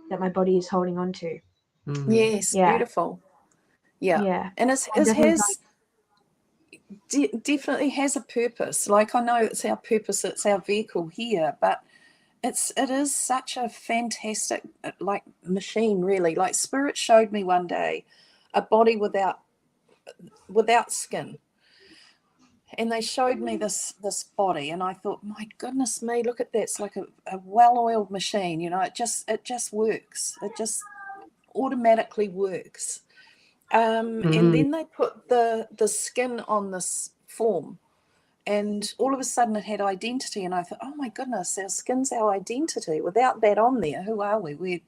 that my body is holding on to. Yes, beautiful. And it has definitely has a purpose. Like, I know it's our purpose, it's our vehicle here, but it is such a fantastic machine, really. Like, Spirit showed me one day a body without skin, and they showed me this body, and I thought, my goodness me, look at that. It's like a well-oiled machine. It just works. It just automatically works. And then they put the skin on this form, and all of a sudden it had identity, and I thought, oh my goodness, our skin's our identity. Without that on there, who are we? We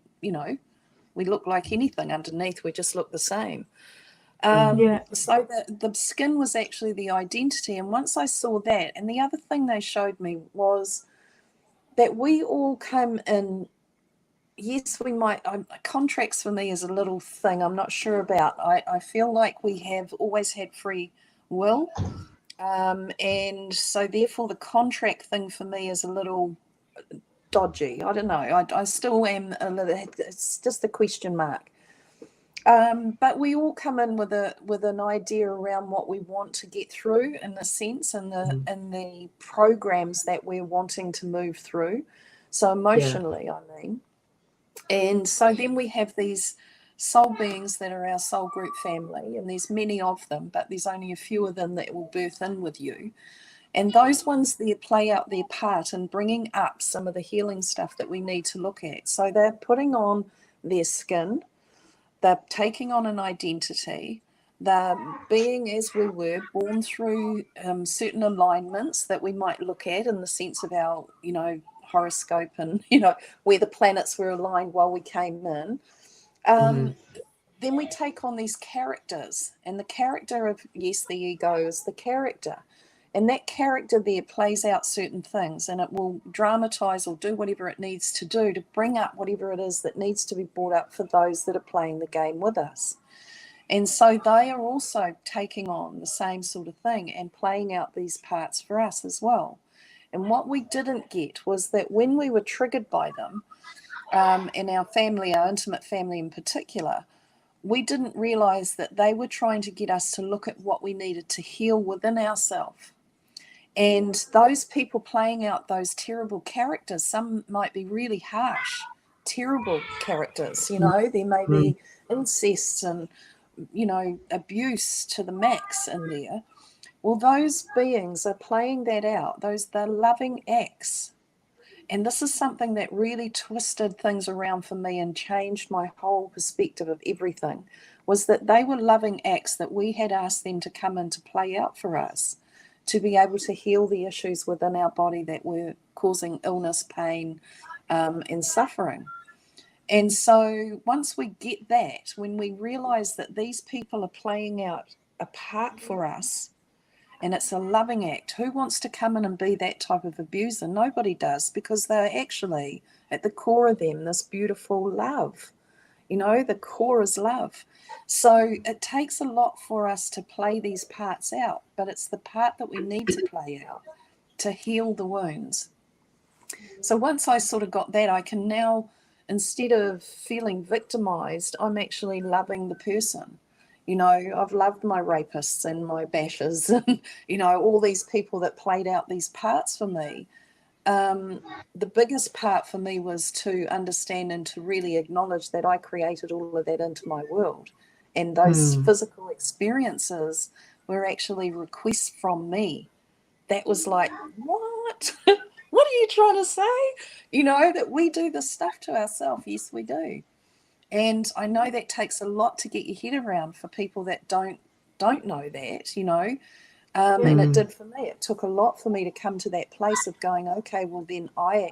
look like anything underneath. We just look the same. So the skin was actually the identity. And once I saw that, and the other thing they showed me was that we all come in. Yes, we might. Contracts for me is a little thing I'm not sure about. I feel like we have always had free will. And so therefore the contract thing for me is a little dodgy. I don't know. I still am a little, it's just a question mark. But we all come in with an idea around what we want to get through, in the sense, and the programs that we're wanting to move through. So emotionally, I mean. And so then we have these soul beings that are our soul group family, and there's many of them, but there's only a few of them that will birth in with you. And those ones there play out their part in bringing up some of the healing stuff that we need to look at. So they're putting on their skin, they're taking on an identity, they're being as we were, born through certain alignments that we might look at in the sense of our, horoscope, and, where the planets were aligned while we came in. Then we take on these characters, and the character of, yes, the ego is the character. And that character there plays out certain things, and it will dramatize or do whatever it needs to do to bring up whatever it is that needs to be brought up for those that are playing the game with us. And so they are also taking on the same sort of thing and playing out these parts for us as well. And what we didn't get was that when we were triggered by them, in our family, our intimate family in particular, we didn't realize that they were trying to get us to look at what we needed to heal within ourselves. And those people playing out those terrible characters, some might be really harsh, terrible characters, there may be incest and, abuse to the max in there. Well, those beings are playing that out. They're loving acts. And this is something that really twisted things around for me and changed my whole perspective of everything, was that they were loving acts that we had asked them to come in to play out for us, to be able to heal the issues within our body that were causing illness, pain, and suffering. And so once we get that, when we realize that these people are playing out a part for us, and it's a loving act. Who wants to come in and be that type of abuser? Nobody does, because they're actually, at the core of them, this beautiful love. You know, the core is love. So it takes a lot for us to play these parts out, but it's the part that we need to play out to heal the wounds. So once I sort of got that, I can now, instead of feeling victimized, I'm actually loving the person. You know, I've loved my rapists and my bashers and, you know, all these people that played out these parts for me. The biggest part for me was to understand and to really acknowledge that I created all of that into my world. And those physical experiences were actually requests from me. That was like, what? What are you trying to say? You know, that we do this stuff to ourselves. Yes, we do. And I know that takes a lot to get your head around for people that don't know that, you know. And it did for me. It took a lot for me to come to that place of going, okay, well then I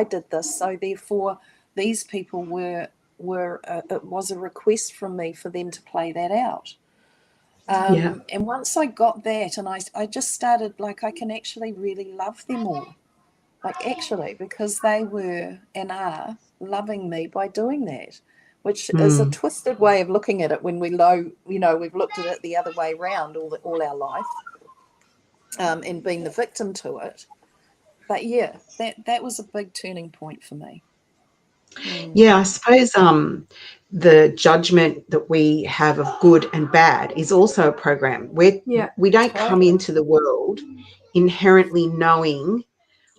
did this. So therefore these people were it was a request from me for them to play that out. And once I got that, and I just started, like, I can actually really love them all. Like, actually, because they were and are loving me by doing that, which is a twisted way of looking at it when we've looked at it the other way around all our life, and being the victim to it. But yeah, that was a big turning point for me. Yeah, I suppose the judgment that we have of good and bad is also a program. We don't come into the world inherently knowing,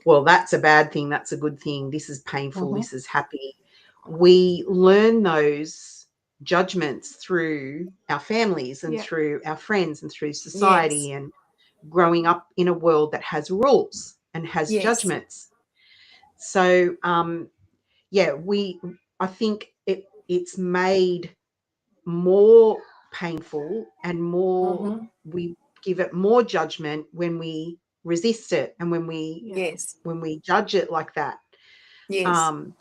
well, that's a bad thing, that's a good thing, this is painful, this is happy. We learn those judgments through our families and through our friends and through society, and growing up in a world that has rules and has judgments. So I think it's made more painful and more, we give it more judgment when we resist it and when we judge it like that. And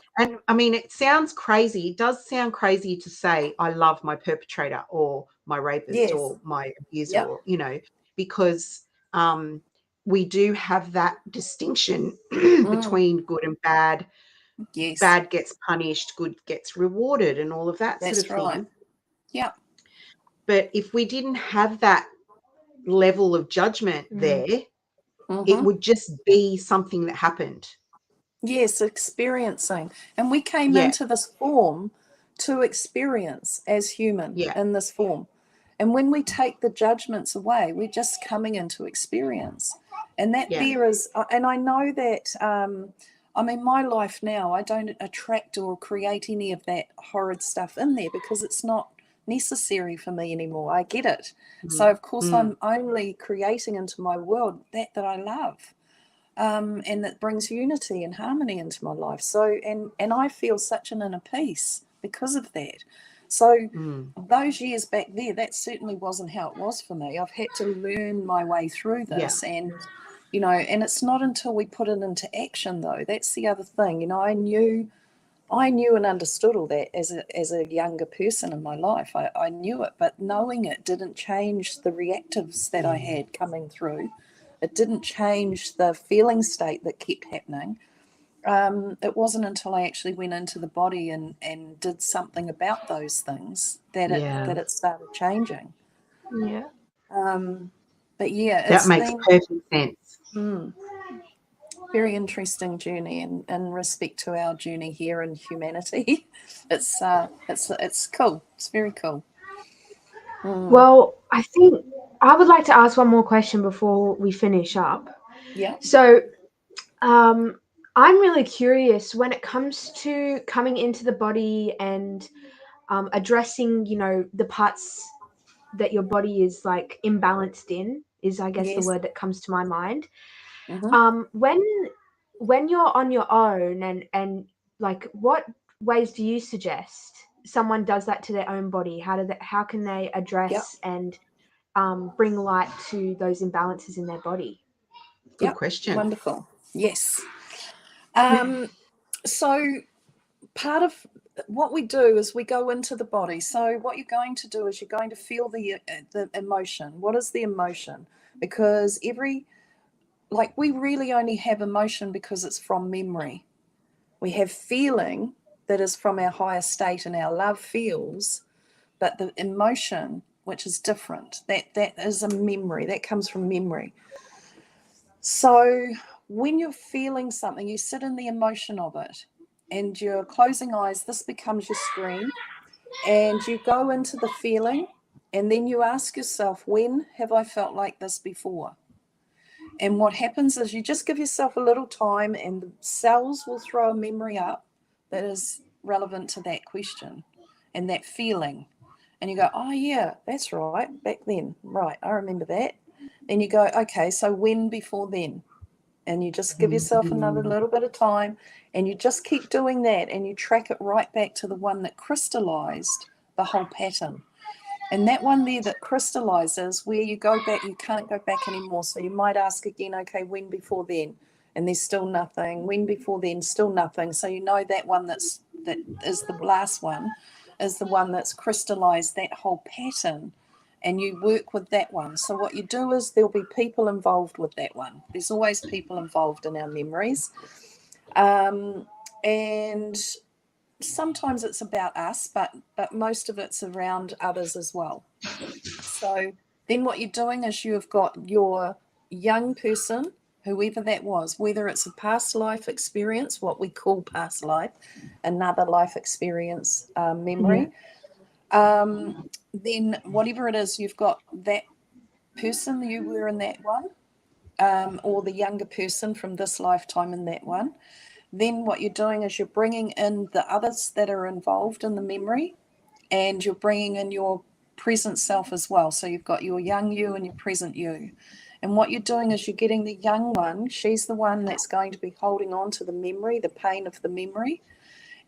I mean, it sounds crazy. It does sound crazy to say I love my perpetrator or my rapist or my abuser, or, you know, because we do have that distinction between good and bad. Bad gets punished, good gets rewarded, and all of that sort of thing. Yeah. But if we didn't have that level of judgment there, it would just be something that happened. Yes, experiencing. And we came into this form to experience as human in this form. And when we take the judgments away, we're just coming into experience. And that there is, and I know that, I mean, my life now, I don't attract or create any of that horrid stuff in there because it's not necessary for me anymore. I get it. So, of course, I'm only creating into my world that I love. And that brings unity and harmony into my life. So, and I feel such an inner peace because of that. So those years back there, that certainly wasn't how it was for me. I've had to learn my way through this. And, you know, and it's not until we put it into action, though. That's the other thing. You know, I knew and understood all that as a younger person in my life. I knew it, but knowing it didn't change the reactives that I had coming through. It didn't change the feeling state that kept happening. It wasn't until I actually went into the body and did something about those things that it started changing. Yeah. But yeah, that makes perfect sense. Very interesting journey in respect to our journey here in humanity. It's cool. It's very cool. Well, I think I would like to ask one more question before we finish up. Yeah. So, I'm really curious when it comes to coming into the body and addressing, you know, the parts that your body is like imbalanced in, is I guess the word that comes to my mind. When you're on your own and like, what ways do you suggest someone does that to their own body? How can they address and bring light to those imbalances in their body? Good question. Wonderful. Yes. So part of what we do is we go into the body. So what you're going to do is you're going to feel the emotion. What is the emotion? Because we really only have emotion because it's from memory. We have feeling that is from our higher state and our love feels, but the emotion, which is different, that is a memory, that comes from memory. So when you're feeling something, you sit in the emotion of it and you're closing eyes, this becomes your screen, and you go into the feeling, and then you ask yourself, when have I felt like this before? And what happens is you just give yourself a little time and the cells will throw a memory up that is relevant to that question and that feeling. And you go, oh yeah, that's right, back then. Right, I remember that. Then you go, okay, so when before then? And you just give yourself another little bit of time and you just keep doing that and you track it right back to the one that crystallized the whole pattern. And that one there that crystallizes, where you go back, you can't go back anymore. So you might ask again, okay, when before then? And there's still nothing. When before then? Still nothing. So you know that one that is the last one is the one that's crystallized that whole pattern. And you work with that one. So what you do is there'll be people involved with that one. There's always people involved in our memories. And sometimes it's about us, but most of it's around others as well. So then what you're doing is you've got your young person, whoever that was, whether it's a past life experience, what we call past life, another life experience memory, then whatever it is, you've got that person you were in that one, or the younger person from this lifetime in that one. Then what you're doing is you're bringing in the others that are involved in the memory, and you're bringing in your present self as well. So you've got your young you and your present you. And what you're doing is you're getting the young one. She's the one that's going to be holding on to the memory, the pain of the memory.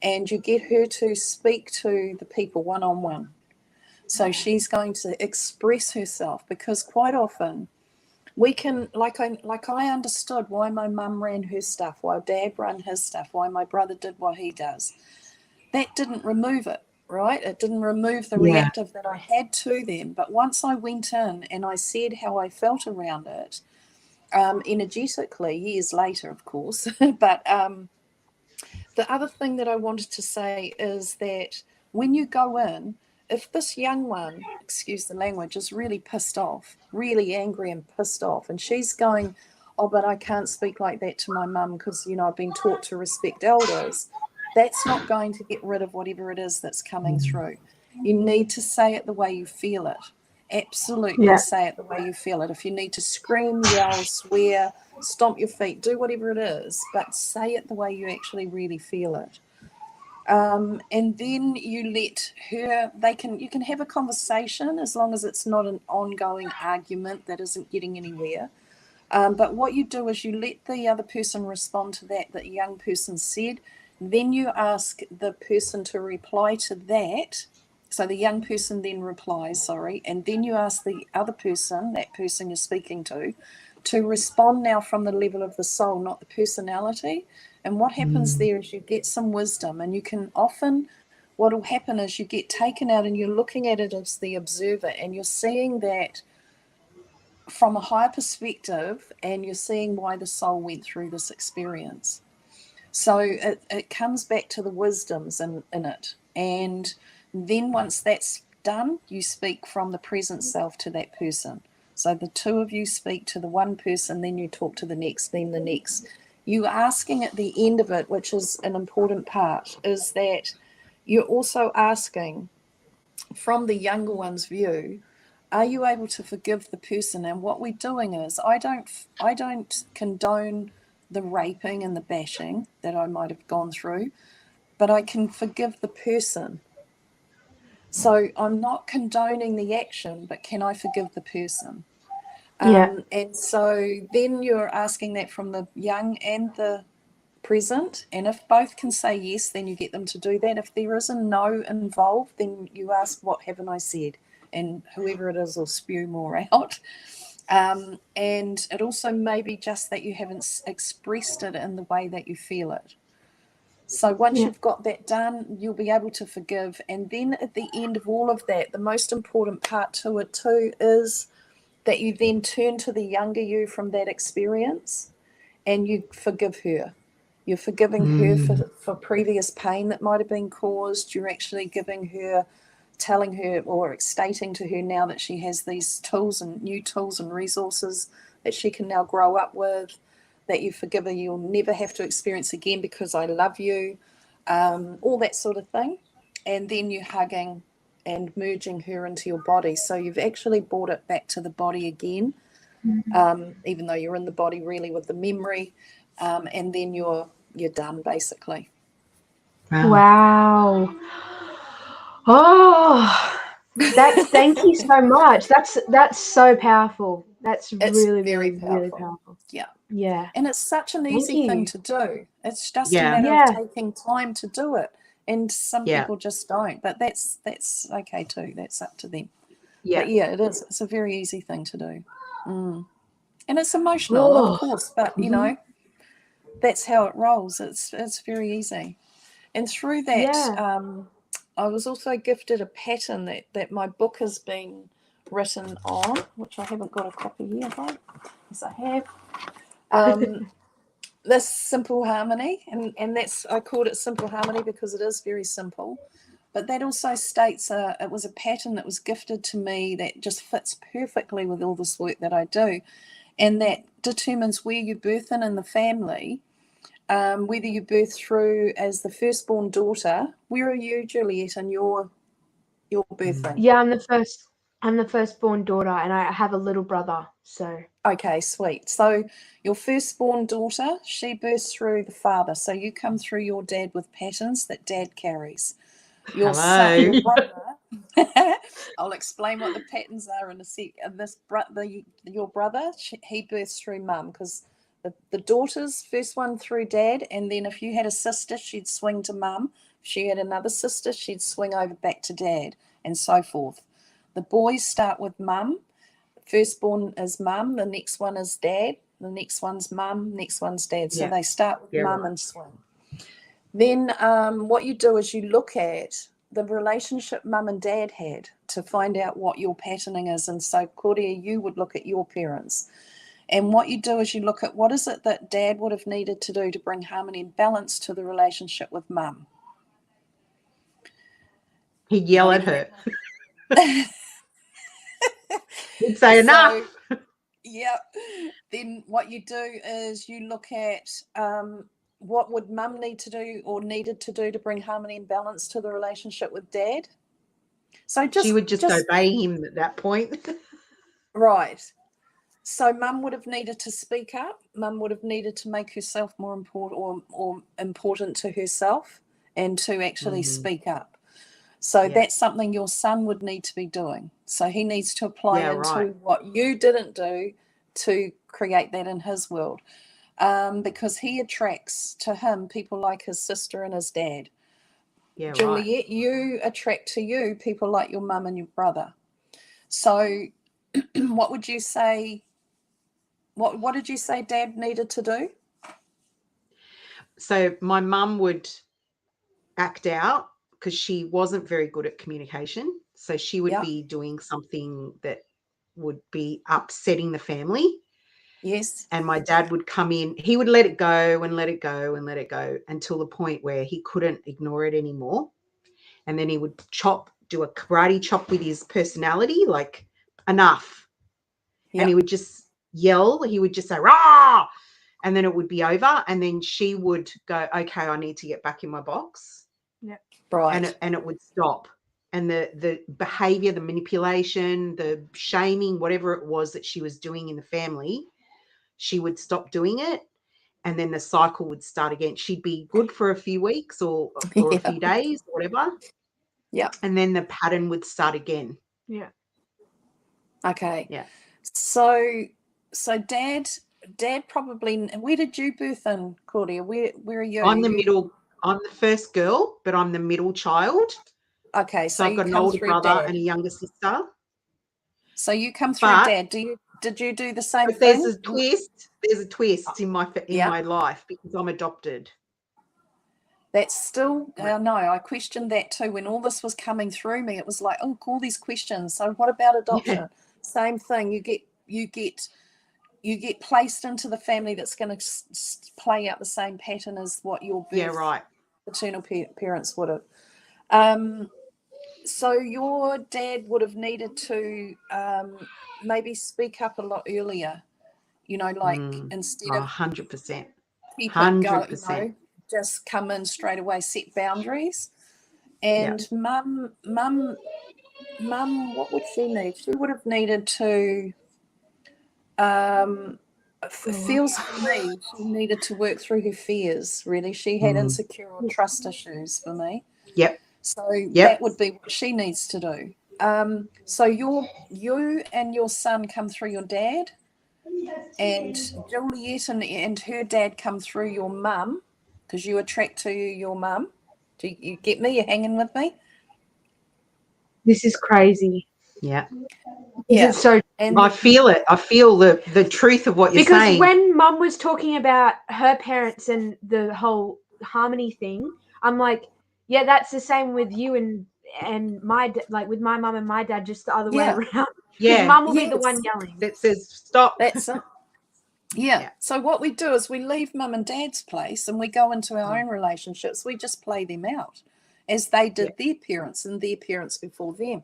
And you get her to speak to the people one-on-one. So she's going to express herself, because quite often we can, like I understood why my mum ran her stuff, why dad ran his stuff, why my brother did what he does. That didn't remove it, right? It didn't remove the reactive that I had to them. But once I went in and I said how I felt around it, energetically, years later, of course, but the other thing that I wanted to say is that when you go in, if this young one, excuse the language, is really pissed off, really angry and pissed off, and she's going, oh, but I can't speak like that to my mum because, I've been taught to respect elders, that's not going to get rid of whatever it is that's coming through. You need to say it the way you feel it. Absolutely say it the way you feel it. If you need to scream, yell, swear, stomp your feet, do whatever it is, but say it the way you actually really feel it. And then you let her, you can have a conversation as long as it's not an ongoing argument that isn't getting anywhere. But what you do is you let the other person respond to that the young person said. Then you ask the person to reply to that. So the young person then replies, and then you ask the other person, that person you're speaking to respond now from the level of the soul, not the personality. And what happens there is you get some wisdom, and you can often, what will happen is you get taken out and you're looking at it as the observer, and you're seeing that from a higher perspective, and you're seeing why the soul went through this experience. So it comes back to the wisdoms in it. And then once that's done, you speak from the present self to that person. So the two of you speak to the one person, then you talk to the next, then the next. You asking at the end of it, which is an important part, is that you're also asking from the younger one's view, are you able to forgive the person? And what we're doing is, I don't condone the raping and the bashing that I might have gone through, but I can forgive the person. So I'm not condoning the action, but can I forgive the person? And so then you're asking that from the young and the present, and if both can say yes, then you get them to do that. If there is a no involved, then you ask, what haven't I said? And whoever it is will spew more out. And it also may be just that you haven't expressed it in the way that you feel it. So once you've got that done, you'll be able to forgive. And then at the end of all of that, the most important part to it too is that you then turn to the younger you from that experience and you forgive her. You're forgiving her for previous pain that might have been caused. You're actually giving her, telling her or stating to her now that she has these tools and new tools and resources that she can now grow up with, that you forgive her, you'll never have to experience again because I love you, all that sort of thing. And then you're hugging and merging her into your body. So you've actually brought it back to the body again, even though you're in the body really with the memory, and then you're done basically. Wow. Oh, thank you so much. That's so powerful. It's really, really, really powerful. Yeah. Yeah. And it's such an easy thing to do. It's just a matter of taking time to do it. And some people just don't. But that's okay too. That's up to them. Yeah. But yeah, it is. It's a very easy thing to do. And it's emotional, of course, but you know, that's how it rolls. It's very easy. And through that, I was also gifted a pattern that my book has been written on, which I haven't got a copy here, right? Yes, I have. This simple harmony, and that's, I called it simple harmony because it is very simple. But that also states it was a pattern that was gifted to me that just fits perfectly with all this work that I do, and that determines where you birth in the family. Whether you birth through as the firstborn daughter. Where are you, Juliet, in your birthing? Yeah, I'm the firstborn daughter, and I have a little brother. So okay, sweet. So your firstborn daughter, she births through the father. So you come through your dad with patterns that dad carries. Your son, your brother. I'll explain what the patterns are in a sec. And your brother, he births through mum because the daughter's first one through dad, and then if you had a sister, she'd swing to mum. If she had another sister, she'd swing over back to dad, and so forth. The boys start with mum. Firstborn is mum, the next one is dad, the next one's mum, next one's dad. So they start with mum and swing. Then what you do is you look at the relationship mum and dad had to find out what your patterning is. And so, Claudia, you would look at your parents. And what you do is you look at what is it that dad would have needed to do to bring harmony and balance to the relationship with mum. He'd yell at her. He'd say enough. Yeah. Then what you do is you look at what would mum need to do or needed to do to bring harmony and balance to the relationship with dad. So she would just obey him at that point. Right. So mum would have needed to speak up. Mum would have needed to make herself more important or important to herself and to actually speak up. So that's something your son would need to be doing. So he needs to apply into what you didn't do to create that in his world, because he attracts to him people like his sister and his dad. Yeah, Juliet, you attract to you people like your mum and your brother. So what would you say? What did you say dad needed to do? So my mum would act out because she wasn't very good at communication. So she would be doing something that would be upsetting the family. Yes. And my dad would come in. He would let it go and let it go and let it go until the point where he couldn't ignore it anymore. And then he would do a karate chop with his personality, like, enough. Yep. And he would just yell. He would just say, rah! And then it would be over. And then she would go, okay, I need to get back in my box. Yeah. Right. And it would stop. And the behavior, the manipulation, the shaming, whatever it was that she was doing in the family, she would stop doing it. And then the cycle would start again. She'd be good for a few weeks or a few days, or whatever. Yeah. And then the pattern would start again. Yeah. Okay. Yeah. So dad probably, where did you birth in, Claudia? Where are you? I'm the middle. I'm the first girl, but I'm the middle child. Okay. So I've got an older brother and a younger sister. So you come through dad. Did you do the same thing? There's a twist. There's a twist in my life because I'm adopted. That's still, no, I questioned that too. When all this was coming through me, it was like, oh, all these questions. So what about adoption? Yeah. Same thing. You get placed into the family that's going to play out the same pattern as what your paternal parents would have. So your dad would have needed to maybe speak up a lot earlier, like instead of 100%. keep it going, just come in straight away, set boundaries. And mum, what would she need? She would have needed to, feels for me, she needed to work through her fears, really. She had insecure or trust issues for me. Yep. So that would be what she needs to do. So you and your son come through your dad, and Juliet and her dad come through your mum, because you attract to your mum. Do you get me? You're hanging with me? This is crazy. Yeah. This is so. And I feel it. I feel the truth of what you're saying. Because when Mum was talking about her parents and the whole harmony thing, I'm like, yeah, that's the same with you and my like with my mum and my dad, just the other way around. Yeah. Mum will be the one yelling. That says stop. That's it. Yeah. So what we do is we leave mum and dad's place and we go into our own relationships. We just play them out as they did their parents and their parents before them.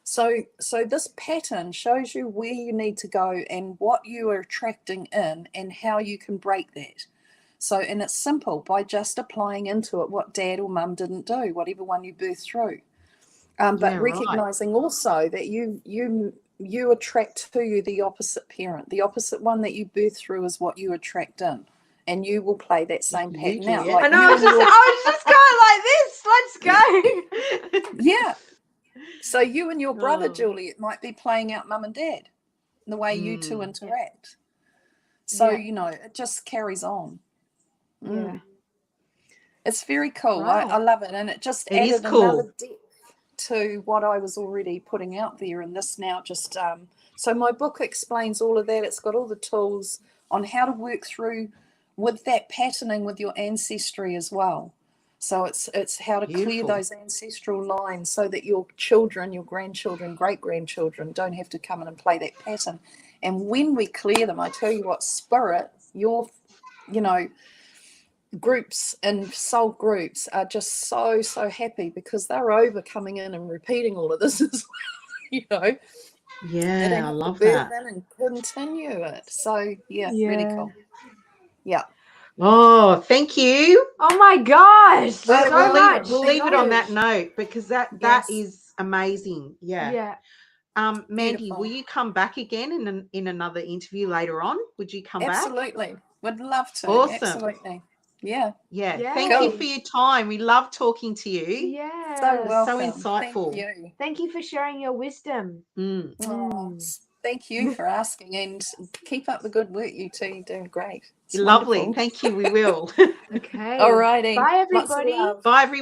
So this pattern shows you where you need to go and what you are attracting in and how you can break that. So, and it's simple, by just applying into it what dad or mum didn't do, whatever one you birthed through. But recognizing also that you attract to you the opposite parent. The opposite one that you birth through is what you attract in. And you will play that same pattern out. Like, I know, I was just going like this. Let's go. Yeah. So you and your brother, Juliet, might be playing out mum and dad, the way you two interact. So, it just carries on. Yeah. It's very cool. Right. I love it. And it just added another depth to what I was already putting out there, and this now just so my book explains all of that. It's got all the tools on how to work through with that patterning with your ancestry as well. So it's how to clear those ancestral lines so that your children, your grandchildren, great-grandchildren don't have to come in and play that pattern. And when we clear them, I tell you what, spirit, your groups and soul groups are just so happy because they're over coming in and repeating all of this as well, Yeah, I love that. And continue it. So really cool. Yeah. Oh, thank you. Oh my gosh. We'll leave it on that note, because that is amazing. Yeah. Mandy, Beautiful. will you come back again in another interview later on? Would you come back? Absolutely. Would love to. Awesome. Absolutely. Yeah. Thank you for your time. We love talking to you. Yeah. So welcome. So insightful. Thank you for sharing your wisdom. Oh, thank you for asking, and keep up the good work, you two. You're doing great. It's Lovely. wonderful. Thank you. We will. Okay. All righty. Bye, everybody. Lots of love. Bye, everyone.